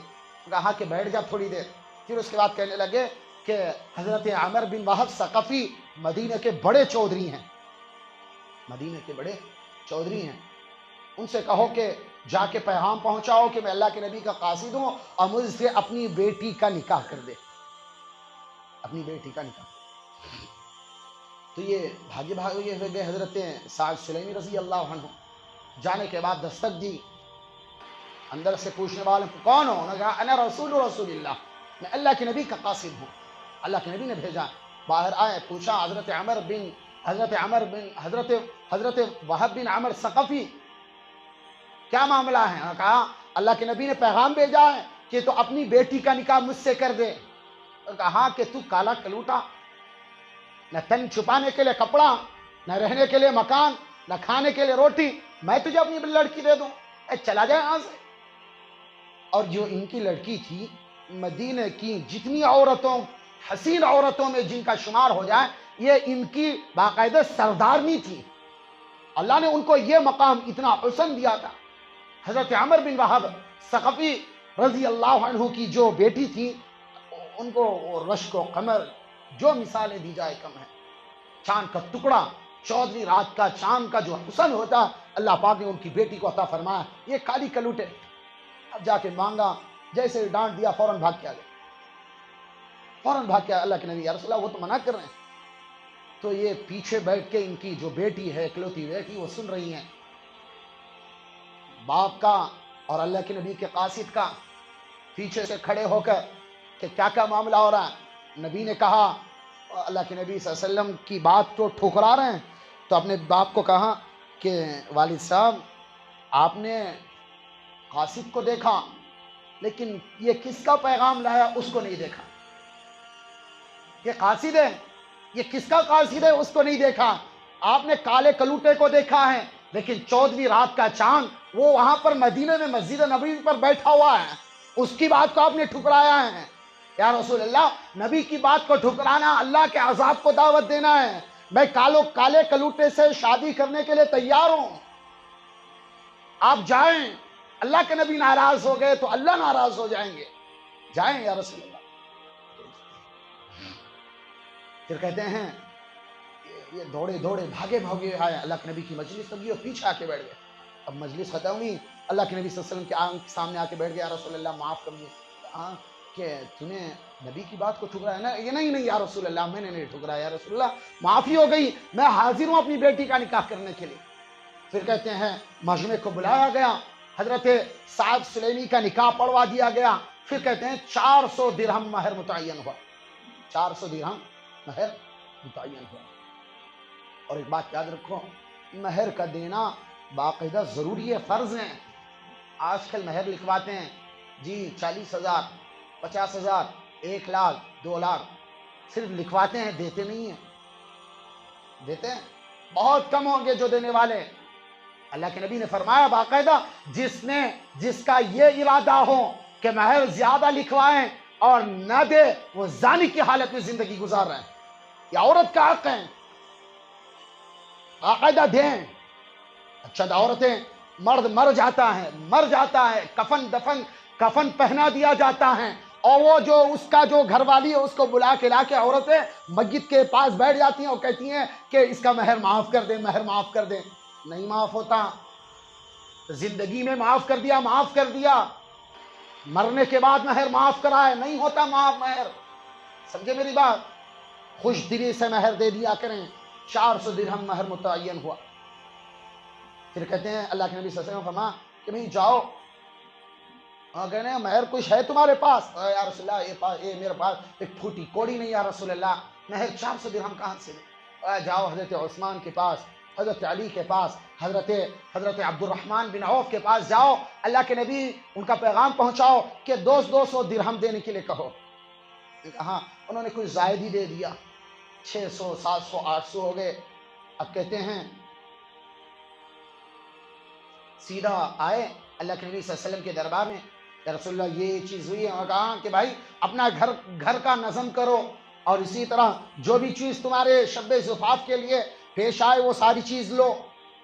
کہا کہ بیٹھ جا تھوڑی دیر۔ پھر اس کے بعد کہنے لگے کہ حضرت عامر بن وہب ثقفی مدینہ کے بڑے چودھری ہیں، مدینہ کے بڑے چودھری ہیں، ان سے کہو کہ جا کے پیغام پہنچاؤ کہ میں اللہ کے نبی کا قاصد ہوں اور مجھ سے اپنی بیٹی کا نکاح کر دے، اپنی بیٹی کا نکاح۔ تو یہ بھاگے بھاگے ہوئے گئے حضرت سعد سلیمی رضی اللہ عنہ۔ جانے کے بعد دستک دی، اندر سے پوچھنے والے کون ہو؟ انہوں نے کہا انا رسول اللہ، میں اللہ کے نبی کا قاصد ہوں، اللہ کے نبی نے بھیجا۔ باہر آئے، پوچھا حضرت وہب بن عامر ثقفی کیا معاملہ ہے؟ انہوں نے کہا اللہ کے نبی نے پیغام بھیجا ہے کہ تو اپنی بیٹی کا نکاح مجھ سے کر دے۔ کہا کہ تو کالا کلوٹا، نہ تن چھپانے کے لیے کپڑا، نہ رہنے کے لیے مکان، نہ کھانے کے لیے روٹی، میں تجھے اپنی لڑکی دے دوں، چلا جائے یہاں سے۔ اور جو ان کی لڑکی تھی، مدینہ کی جتنی عورتوں، حسین عورتوں میں جن کا شمار ہو جائے، یہ ان کی باقاعدہ سردارنی تھی۔ اللہ نے ان کو یہ مقام اتنا حسن دیا تھا۔ حضرت عامر بن وہب ثقفی رضی اللہ عنہ کی جو بیٹی تھی، ان کو رشک و قمر جو مثالیں دی جائے کم ہے۔ چاند کا ٹکڑا، 14ویں رات کا چاند کا جو حسن ہوتا، اللہ پاک نے ان کی بیٹی کو عطا فرمایا۔ یہ کالی کلوٹے، اب جا کے مانگا، جیسے ہی ڈانٹ دیا فوراً بھاگ کے آ گئے، فوراً بھاگ کے اللہ کے نبی، یا رسول اللہ وہ تو منع کر رہے ہیں۔ تو یہ پیچھے بیٹھ کے ان کی جو بیٹی ہے، اکلوتی بیٹی، وہ سن رہی ہیں باپ کا اور اللہ کے نبی کے قاصد کا، پیچھے سے کھڑے ہو کر کہ کیا کیا معاملہ ہو رہا ہے۔ نبی نے کہا، اللہ کے نبی صلی اللہ علیہ وسلم کی بات تو ٹھکرا رہے ہیں، تو اپنے باپ کو کہا کہ والد صاحب، آپ نے قاصد کو دیکھا لیکن یہ کس کا پیغام لایا اس کو نہیں دیکھا۔ یہ قاصد ہے، یہ کس کا قاصد ہے اس کو نہیں دیکھا۔ آپ نے کالے کلوٹے کو دیکھا ہے، لیکن 14ویں رات کا چاند وہ وہاں پر مدینہ میں مسجد نبوی پر بیٹھا ہوا ہے، اس کی بات کو آپ نے ٹھکرایا ہے۔ یا رسول اللہ، نبی کی بات کو ٹھکرانا اللہ کے عذاب کو دعوت دینا ہے۔ میں کالے کلوٹے سے شادی کرنے کے لیے تیار ہوں، آپ جائیں۔ اللہ کے نبی ناراض ہو گئے تو اللہ ناراض ہو جائیں گے، جائیں یا رسول اللہ۔ پھر کہتے ہیں یہ دوڑے دوڑے بھاگے بھاگے آئے اللہ کے نبی کی مجلس لگی اور پیچھے آ کے بیٹھ گئے. اب مجلس ختم ہوئی, اللہ کے نبی صلی اللہ علیہ وسلم کے آنکھ سامنے آ کے بیٹھ گیا, رسول اللہ معاف کریے. کہ تمہیں نبی کی بات کو ٹھکرایا نا؟ یہ نہیں یا رسول اللہ میں نے نہیں ٹھکرایا, یا رسول اللہ معافی ہو گئی, میں حاضر ہوں اپنی بیٹی کا نکاح کرنے کے لیے. پھر کہتے ہیں مجمع کو بلایا گیا, حضرت سعد سلیمی کا نکاح پڑھوا دیا گیا. پھر کہتے ہیں 400 درہم مہر متعین ہوا, 400 درہم مہر متعین ہوا. اور ایک بات یاد رکھو, مہر کا دینا باقاعدہ ضروری ہے, فرض ہے. آج کل مہر لکھواتے ہیں جی 40,000, 50,000, 1 لاکھ, 2 لاکھ, صرف لکھواتے ہیں, دیتے نہیں ہیں. دیتے ہیں بہت کم ہوں گے جو دینے والے. اللہ کے نبی نے فرمایا باقاعدہ جس کا یہ ارادہ ہو کہ مہر زیادہ لکھوائیں اور نہ دے, وہ زانی کی حالت میں زندگی گزار رہے ہیں. یہ عورت کا حق ہے, باقاعدہ دیں. اچھا عورتیں, مرد مر جاتا ہے, کفن پہنا دیا جاتا ہے, اور وہ جو اس کا جو گھر والی ہے اس کو بلا کے لا کے عورتیں میت کے پاس بیٹھ جاتی ہیں اور کہتی ہیں کہ اس کا مہر معاف کر دیں, مہر معاف کر دیں. نہیں معاف ہوتا. زندگی میں معاف کر دیا, مرنے کے بعد مہر معاف کرائے, نہیں ہوتا معاف مہر. سمجھے میری بات؟ خوش دلی سے مہر دے دیا کریں. 400 درہم مہر متعین ہوا. پھر کہتے ہیں اللہ کے نبی صلی اللہ علیہ وسلم فرمایا کہ بھئی جاؤ, اور کہنے ہیں مہر کچھ ہے تمہارے پاس؟ یا رسول اللہ یہ میرے پاس ایک پھوٹی کوڑی نہیں, یا رسول اللہ مہر 400 درہم کہاں سے دے؟ جاؤ حضرت عثمان کے پاس, حضرت علی کے پاس, حضرت عبد الرحمن بن عوف کے پاس جاؤ, اللہ کے نبی ان کا پیغام پہنچاؤ کہ 200 درہم دینے کے لیے کہو. ہاں, انہوں نے کچھ زائد ہی دے دیا, 600, 700, 800 ہو گئے. اب کہتے ہیں سیدھا آئے اللہ کے نبی صلی اللہ علیہ وسلم کے دربار میں, یا رسول اللہ یہ چیز ہوئی ہے. اور کہا کہ بھائی اپنا گھر کا نظم کرو, اور اسی طرح جو بھی چیز تمہارے شب زفاف کے لیے پیش آئے وہ ساری چیز لو.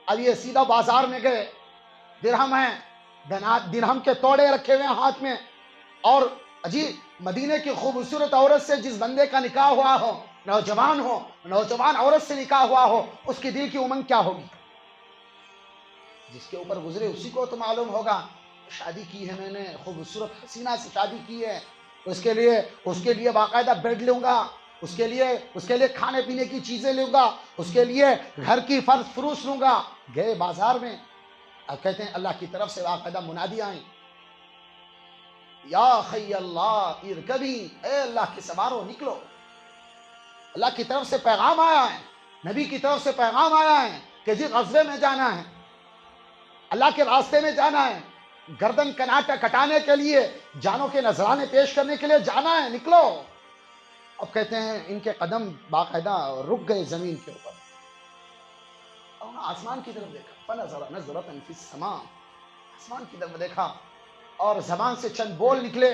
اب یہ سیدھا بازار میں گئے, درہم ہیں, درہم کے توڑے رکھے ہوئے ہیں ہاتھ میں, اور مدینے کی خوبصورت عورت سے جس بندے کا نکاح ہوا ہو, نوجوان عورت سے نکاح ہوا ہو, اس کی دل کی امنگ کیا ہوگی؟ جس کے اوپر گزرے اسی کو تو معلوم ہوگا. شادی کی ہے میں نے, خوبصورت حسینہ سے شادی کی ہے, اس کے لیے باقاعدہ بیڈ لوں گا, اس کے لیے کھانے پینے کی چیزیں لوں گا, اس کے لیے گھر کی فرش فروش لوں گا. گئے بازار میں, اب کہتے ہیں اللہ کی طرف سے باقاعدہ منادی آئیں, یا خی اللہ ارکبی, اے اللہ کے سوارو نکلو. اللہ کی طرف سے پیغام آیا ہے, نبی کی طرف سے پیغام آیا ہے کہ جس غزوے میں جانا ہے, اللہ کے راستے میں جانا ہے, گردن کٹانے کے لیے, جانوں کے نذرانے پیش کرنے کے لیے جانا ہے, نکلو. اب کہتے ہیں ان کے قدم باقاعدہ رک گئے زمین کے اوپر, اور آسمان کی طرف دیکھا, فنظر نظرۃ فی السماء, آسمان کی طرف دیکھا, اور زبان سے چند بول نکلے,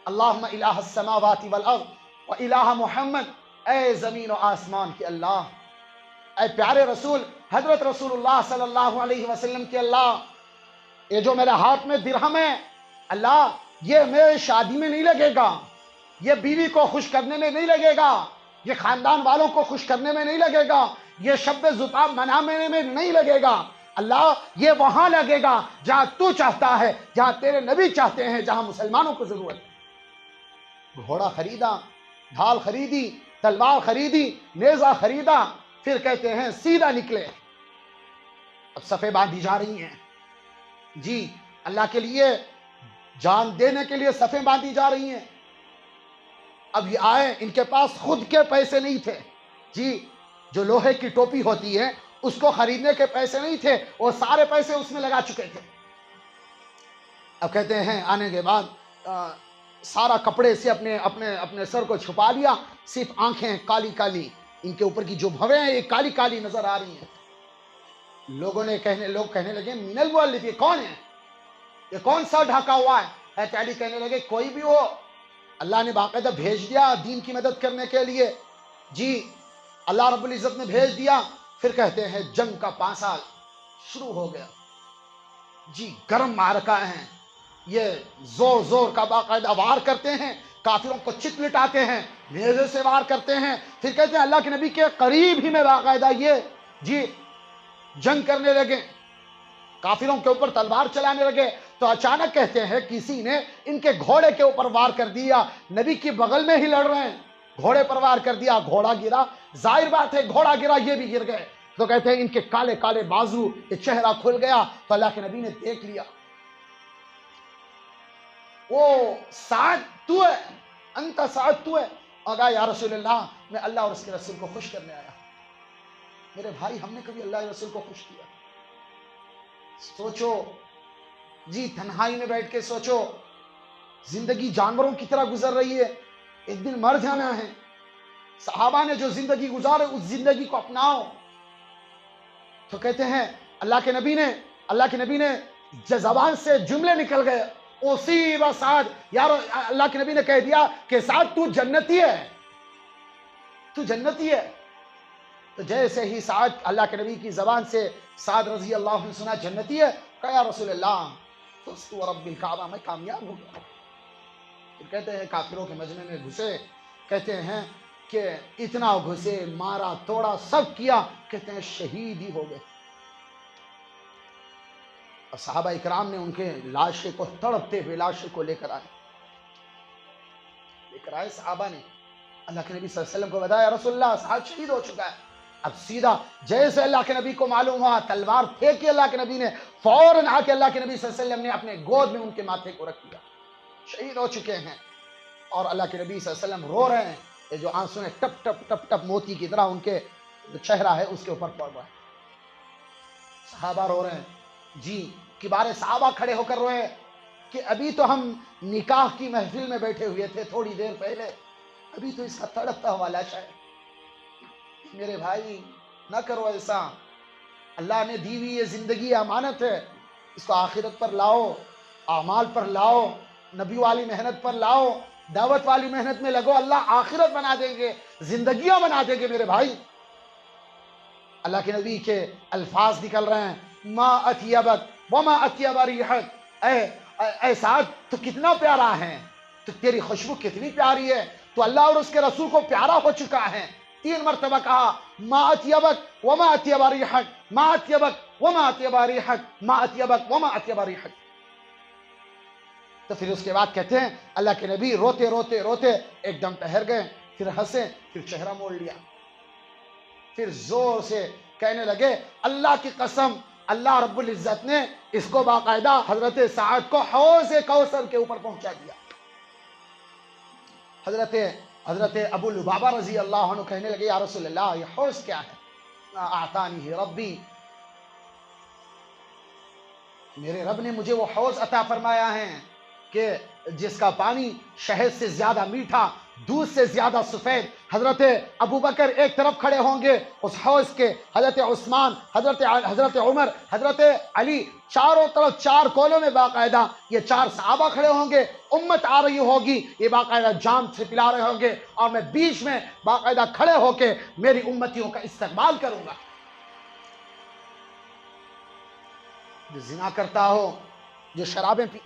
اللہم الہ السماوات والارض و الہ محمد, اے زمین و آسمان کے اللہ, اے پیارے رسول حضرت رسول اللہ صلی اللہ علیہ وسلم کے اللہ, یہ جو میرے ہاتھ میں درہم ہے اللہ, یہ میرے شادی میں نہیں لگے گا, یہ بیوی کو خوش کرنے میں نہیں لگے گا, یہ خاندان والوں کو خوش کرنے میں نہیں لگے گا, یہ شب زفاف منانے میں نہیں لگے گا. اللہ یہ وہاں لگے گا جہاں تو چاہتا ہے, جہاں تیرے نبی چاہتے ہیں, جہاں مسلمانوں کو ضرورت ہے. گھوڑا خریدا, ڈھال خریدی, تلوار خریدی, نیزہ خریدا. پھر کہتے ہیں سیدھا نکلے. اب صفیں باندھی جا رہی ہیں جی, اللہ کے لیے جان دینے کے لیے صفیں باندھی جا رہی ہیں. اب یہ آئے, ان کے پاس خود کے پیسے نہیں تھے جی, جو لوہے کی ٹوپی ہوتی ہے اس کو خریدنے کے پیسے نہیں تھے, وہ سارے پیسے اس میں لگا چکے تھے. اب کہتے ہیں آنے کے بعد سارا کپڑے سے اپنے سر کو چھپا لیا, صرف آنکھیں کالی کالی, ان کے اوپر کی جو بھویں ہیں یہ کالی کالی نظر آ رہی ہیں. لوگ کہنے لگے من المؤلف, یہ کون ہے, یہ کون سا ڈھاکا ہوا ہے؟ علی کہنے لگے کوئی بھی ہو, اللہ نے باقاعدہ بھیج دیا دین کی مدد کرنے کے لیے جی, اللہ رب العزت نے بھیج دیا. پھر کہتے ہیں جنگ کا پانسا شروع ہو گیا جی, گرم معرکہ ہیں, یہ زور کا باقاعدہ وار کرتے ہیں, کافروں کو چت لٹاتے ہیں، نیزے سے وار کرتے ہیں، پھر کہتے ہیں اللہ کے نبی کے قریب ہی میں باقاعدہ یہ جنگ کرنے لگے، کافروں کے اوپر تلوار چلانے لگے، تو اچانک کہتے ہیں کسی نے ان کے گھوڑے کے اوپر وار کر دیا، نبی کی بغل میں ہی لڑ رہے ہیں، گھوڑے پر وار کر دیا، گھوڑا گرا، ظاہر بات ہے گھوڑا گرا یہ بھی گر گئے، تو کہتے ہیں ان کے کالے کالے بازو، یہ چہرہ کھل گیا، تو اللہ کے نبی نے دیکھ لیا، وہ سعد تو ہے، انت سعد تو ہے، اور کہا یا رسول اللہ میں اللہ اور اس کے رسول کو خوش کرنے آیا۔ میرے بھائی ہم نے کبھی اللہ کے رسول کو خوش کیا؟ سوچو جی، تنہائی میں بیٹھ کے سوچو، زندگی جانوروں کی طرح گزر رہی ہے، ایک دن مر جانا ہے، صحابہ نے جو زندگی گزارے اس زندگی کو اپناؤ۔ تو کہتے ہیں اللہ کے نبی نے زبان سے جملے نکل گئے، اصیب سعد، یار اللہ کے نبی نے کہہ دیا کہ سعد تو جنتی ہے، تو جنتی ہے۔ تو جیسے ہی سعد اللہ کے نبی کی زبان سے سعد رضی اللہ عنہ سنا جنتی ہے، کہا یا رسول اللہ فزت ورب الکعبہ، میں کامیاب ہو گیا۔ پھر کہتے ہیں کافروں کے مجمع میں گھسے، کہتے ہیں کہ اتنا گھسے، مارا توڑا سب کیا، کہتے ہیں شہید ہی ہو گئے۔ اور صحابہ اکرام نے ان کے لاشے کو تڑپتے ہوئے لاشے کو لے کر آئے صحابہ نے اللہ کے نبی صلی اللہ علیہ وسلم کو بتایا رسول اللہ صاحب شہید ہو چکا ہے۔ اب سیدھا جیسے اللہ کے نبی کو معلوم ہوا، تلوار پھینکی اللہ کے نبی نے، فوراً آ کے اللہ کے نبی صلی اللہ علیہ وسلم نے اپنے گود میں ان کے ماتھے کو رکھ دیا، شہید ہو چکے ہیں۔ اور اللہ کے نبی صلی اللہ علیہ وسلم رو رہے ہیں، یہ جو آنسو نے ٹپ ٹپ ٹپ ٹپ موتی کی طرح ان کے جو چہرہ ہے اس کے اوپر پڑ رہا ہے، صحابہ رو رہے ہیں جی، کبار صحابہ کھڑے ہو کر روئے کہ ابھی تو ہم نکاح کی محفل میں بیٹھے ہوئے تھے تھوڑی دیر پہلے، ابھی تو اس کا تڑپتا ہوا لاشا ہے۔ میرے بھائی نہ کرو ایسا، اللہ نے دی ہوئی یہ زندگی امانت ہے، اس کو آخرت پر لاؤ، اعمال پر لاؤ، نبی والی محنت پر لاؤ، دعوت والی محنت میں لگو، اللہ آخرت بنا دیں گے، زندگیاں بنا دیں گے میرے بھائی۔ اللہ کے نبی کے الفاظ نکل رہے ہیں، ما اطیبک وما اطیب ریحک، اے سعد تو کتنا پیارا ہے، تو تیری خوشبو کتنی پیاری ہے، تو اللہ اور اس کے رسول کو پیارا ہو چکا ہے۔ 3 مرتبہ کہا ما اطیبک وما اطیب ریحک، ما اطیبک وما اطیب ریحک، ما اطیبک وما اطیب ریحک۔ تو پھر اس کے بعد کہتے ہیں اللہ کے نبی روتے روتے روتے ایک دم ٹھہر گئے، پھر ہنسے، پھر چہرہ موڑ لیا، پھر زور سے کہنے لگے اللہ کی قسم، اللہ رب العزت نے اس کو باقاعدہ حضرت سعد کو حوض کوثر کے اوپر پہنچا دیا۔ حضرت ابو لبابہ رضی اللہ عنہ کہنے لگے یا رسول اللہ یہ حوض کیا ہے؟ اعطانی ربی، میرے رب نے مجھے وہ حوض عطا فرمایا ہے کہ جس کا پانی شہد سے زیادہ میٹھا، دودھ سے زیادہ سفید۔ حضرت ابو بکر ایک طرف کھڑے ہوں گے اس حوض کے، حضرت عثمان، حضرت عمر، حضرت علی، چاروں طرف 4 کونوں میں باقاعدہ یہ 4 صحابہ کھڑے ہوں گے، امت آ رہی ہوگی، یہ باقاعدہ جام سے پلا رہے ہوں گے، اور میں بیچ میں باقاعدہ کھڑے ہو کے میری امتیوں کا استقبال کروں گا۔ جو زنا کرتا ہو، جو شرابیں پی،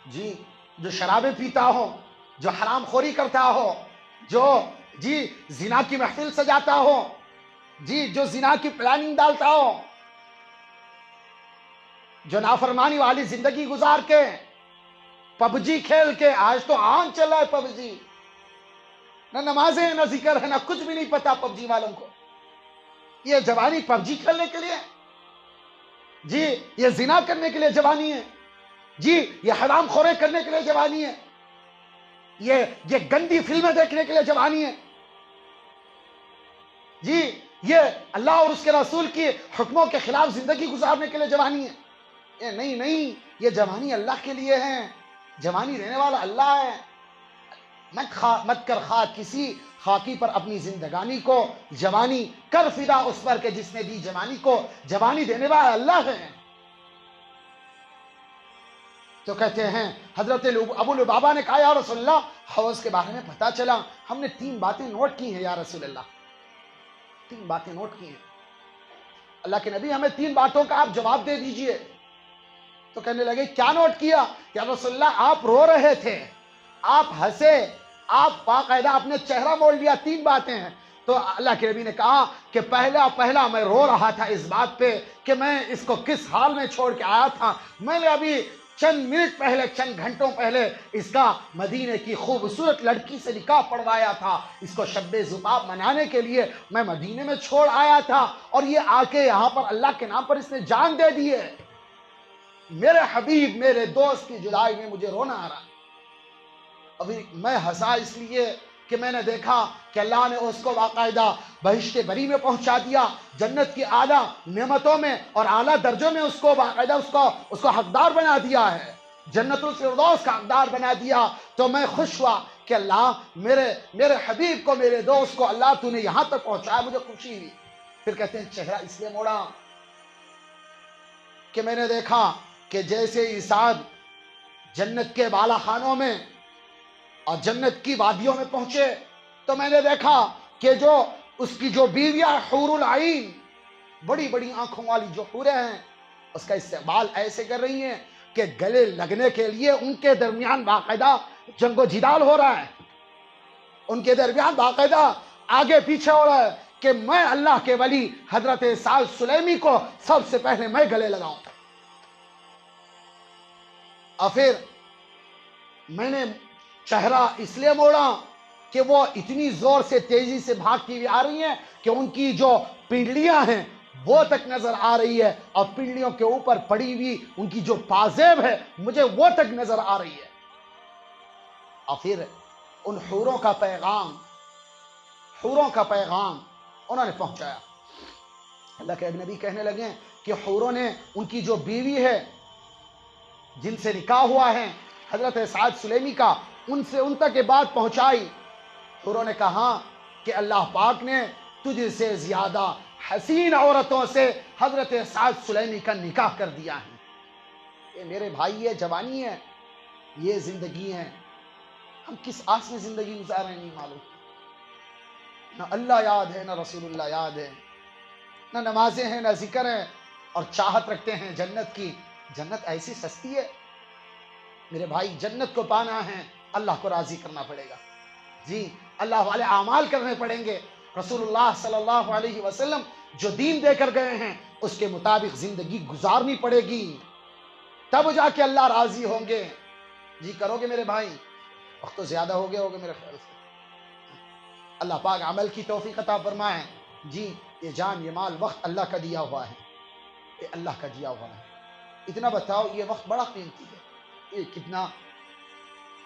جی جو شرابیں پیتا ہو، جو حرام خوری کرتا ہو، جو جی زنا کی محفل سجاتا ہو، جی جو زنا کی پلاننگ ڈالتا ہو، جو نافرمانی والی زندگی گزار کے، پب جی کھیل کے، آج تو عام چل رہا ہے پب جی، نہ نمازیں نہ ذکر ہے نہ کچھ بھی نہیں پتا پب جی والوں کو، یہ جوانی پب جی کھیلنے کے لیے، جی یہ زنا کرنے کے لیے جوانی ہے، جی یہ حرام خورے کرنے کے لیے جوانی ہے، یہ گندی فلمیں دیکھنے کے لیے جوانی ہے، جی یہ اللہ اور اس کے رسول کی حکموں کے خلاف زندگی گزارنے کے لیے جوانی ہے۔ نہیں، یہ جوانی اللہ کے لیے ہے، جوانی دینے والا اللہ ہے۔ مت کر خاک کسی خاکی پر اپنی زندگانی کو، جوانی کر فدا اس پر کہ جس نے دی جوانی کو، جوانی دینے والا اللہ ہے۔ تو کہتے ہیں حضرت ابو لبابہ نے کہا یا رسول اللہ حوض کے بارے میں پتا چلا، ہم نے 3 باتیں نوٹ کی ہیں یا رسول اللہ۔ 3 باتیں نوٹ کی ہیں۔ اللہ کے نبی ہمیں 3 باتوں کا آپ جواب دے دیجئے۔ تو کہنے لگے کیا نوٹ کیا؟ یا رسول اللہ آپ رو رہے تھے، آپ ہنسے، آپ باقاعدہ اپنے چہرہ موڑ لیا، 3 باتیں ہیں۔ تو اللہ کے نبی نے کہا کہ پہلا میں رو رہا تھا اس بات پہ کہ میں اس کو کس حال میں چھوڑ کے آیا تھا۔ میں نے ابھی چند منٹ پہلے، چند گھنٹوں پہلے اس کا مدینے کی خوبصورت لڑکی سے نکاح پڑھوایا تھا، اس کو شب زفاف منانے کے لیے میں مدینے میں چھوڑ آیا تھا، اور یہ آ کے یہاں پر اللہ کے نام پر اس نے جان دے دی ہے۔ میرے حبیب، میرے دوست کی جدائی میں مجھے رونا آ رہا۔ ابھی میں ہنسا اس لیے کہ میں نے دیکھا کہ اللہ نے اس کو باقاعدہ بہشت بری میں پہنچا دیا، جنت کی اعلیٰ نعمتوں میں اور اعلیٰ درجوں میں اس کو باقاعدہ اس کو حقدار بنا دیا ہے، جنت الفردوس کا حقدار بنا دیا۔ تو میں خوش ہوا کہ اللہ میرے حبیب کو، میرے دوست کو اللہ تو نے یہاں تک پہنچایا، مجھے خوشی ہوئی۔ پھر کہتے ہیں چہرہ اس لیے موڑا کہ میں نے دیکھا کہ جیسے ہی سعد جنت کے بالا خانوں میں اور جنت کی وادیوں میں پہنچے تو میں نے دیکھا کہ جو اس کی جو بیویاں حور العین، بڑی بڑی آنکھوں والی جو حوریں ہیں، اس کا استقبال ایسے کر رہی ہیں کہ گلے لگنے کے لیے ان کے درمیان باقاعدہ جنگ و جدال ہو رہا ہے، ان کے درمیان باقاعدہ آگے پیچھے ہو رہا ہے کہ میں اللہ کے ولی حضرت سعد سلیمی کو سب سے پہلے میں گلے لگاؤں۔ اور پھر میں نے چہرہ اس لیے موڑا کہ وہ اتنی زور سے تیزی سے بھاگتی ہوئی آ رہی ہیں کہ ان کی جو پنڈلیاں ہیں وہ تک نظر آ رہی ہے، اور پنڈلیوں کے اوپر پڑی ہوئی ان کی جو پازیب ہے مجھے وہ تک نظر آ رہی ہے۔ اور پھر ان حوروں کا پیغام انہوں نے پہنچایا۔ اللہ کے نبی کہنے لگے کہ حوروں نے ان کی جو بیوی ہے جن سے نکاح ہوا ہے حضرت سعد سلیمی کا، ان تک یہ بات پہنچائی۔ حوروں نے کہا کہ اللہ پاک نے تجھ سے زیادہ حسین عورتوں سے حضرت سعد سلیمی کا نکاح کر دیا ہے۔ یہ میرے بھائی، یہ جوانی ہے، یہ زندگی ہے۔ ہم کس آس میں زندگی گزار رہے ہیں نہیں معلوم۔ نہ اللہ یاد ہے، نہ رسول اللہ یاد ہے، نہ نمازیں ہیں، نہ ذکر ہے، اور چاہت رکھتے ہیں جنت کی۔ جنت ایسی سستی ہے میرے بھائی، جنت کو پانا ہے اللہ کو راضی کرنا پڑے گا، جی اللہ والے اعمال کرنے پڑیں گے۔ رسول اللہ صلی اللہ علیہ وسلم جو دین دے کر گئے ہیں اس کے مطابق زندگی گزارنی پڑے گی، تب جا کے اللہ راضی ہوں گے۔ جی کرو گے میرے بھائی؟ وقت تو زیادہ ہو گیا میرے خیال سے۔ اللہ پاک عمل کی توفیق عطا فرمائے۔ جی یہ جان، یہ مال، وقت اللہ کا دیا ہوا ہے، یہ اللہ کا دیا ہوا ہے۔ اتنا بتاؤ، یہ وقت بڑا قیمتی ہے۔ یہ کتنا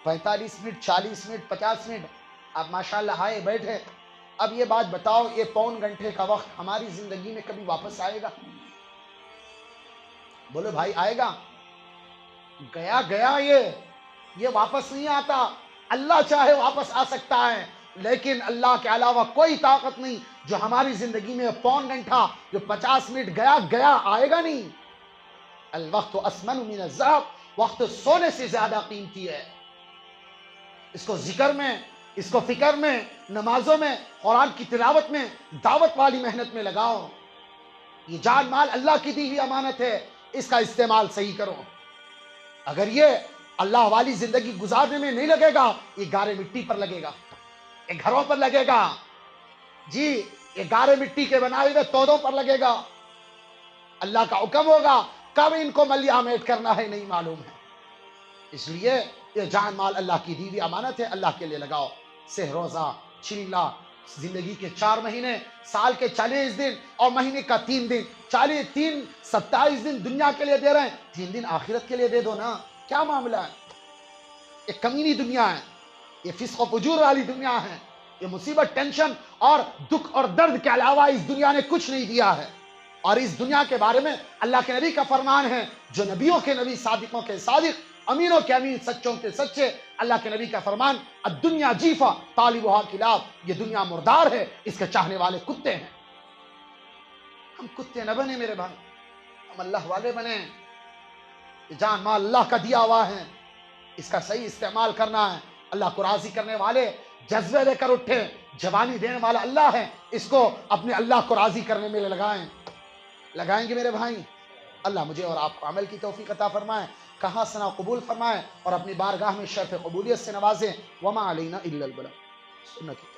45 منٹ، 40 منٹ، 50 منٹ آپ ماشاءاللہ آئے بیٹھے۔ اب یہ بات بتاؤ، یہ پون گھنٹے کا وقت ہماری زندگی میں کبھی واپس آئے گا؟ بولو بھائی، آئے گا؟ گیا یہ واپس نہیں آتا۔ اللہ چاہے واپس آ سکتا ہے، لیکن اللہ کے علاوہ کوئی طاقت نہیں جو ہماری زندگی میں پون گھنٹہ، جو 50 منٹ گیا آئے گا نہیں۔ الوقت اسمن من الذهب، وقت سونے سے زیادہ قیمتی ہے۔ اس کو ذکر میں، اس کو فکر میں، نمازوں میں، قرآن کی تلاوت میں، دعوت والی محنت میں لگاؤ۔ یہ جان مال اللہ کی دی ہوئی امانت ہے، اس کا استعمال صحیح کرو۔ اگر یہ اللہ والی زندگی گزارنے میں نہیں لگے گا، یہ گارے مٹی پر لگے گا، یہ گھروں پر لگے گا، جی یہ گارے مٹی کے بنائے ہوئے تودوں پر لگے گا۔ اللہ کا حکم ہوگا، کب ان کو ملیہ میٹ کرنا ہے نہیں معلوم ہے۔ اس لیے یہ جان مال اللہ کی دی ہوئی امانت ہے، اللہ کے لیے لگاؤ۔ سہ روزہ، چلہ، زندگی کے 4 مہینے، سال کے 40 دن اور مہینے کا 3 دن، 27 دن دنیا کے لیے دے رہے ہیں، 3 دن آخرت کے لیے دے دو نا۔ کیا معاملہ ہے؟ یہ کمینی دنیا ہے، یہ فسق و فجور والی دنیا ہے، یہ مصیبت، ٹینشن اور دکھ اور درد کے علاوہ اس دنیا نے کچھ نہیں دیا ہے۔ اور اس دنیا کے بارے میں اللہ کے نبی کا فرمان ہے، جو نبیوں کے نبی، صادقوں کے صادق، امینوں کے امین، سچوں کے سچے، اللہ کے نبی کا فرمان، الدنیا جیفا طالبہا کلاب، یہ دنیا مردار ہے، اس کے چاہنے والے کتے ہیں۔ ہم کتے نہ بنے میرے بھائی، ہم اللہ والے بنے۔ یہ جان مال اللہ کا دیا ہوا ہے، اس کا صحیح استعمال کرنا ہے۔ اللہ کو راضی کرنے والے جذبے لے کر اٹھے، جوانی دینے والا اللہ ہے، اس کو اپنے اللہ کو راضی کرنے میں لگائیں گے میرے بھائی۔ اللہ مجھے اور آپ کو عمل کی توفیق عطا فرمائے، کہاں سنا قبول فرمائے، اور اپنی بارگاہ میں شرف قبولیت سے نوازے۔ وما علینا الا البلاغ۔ سنت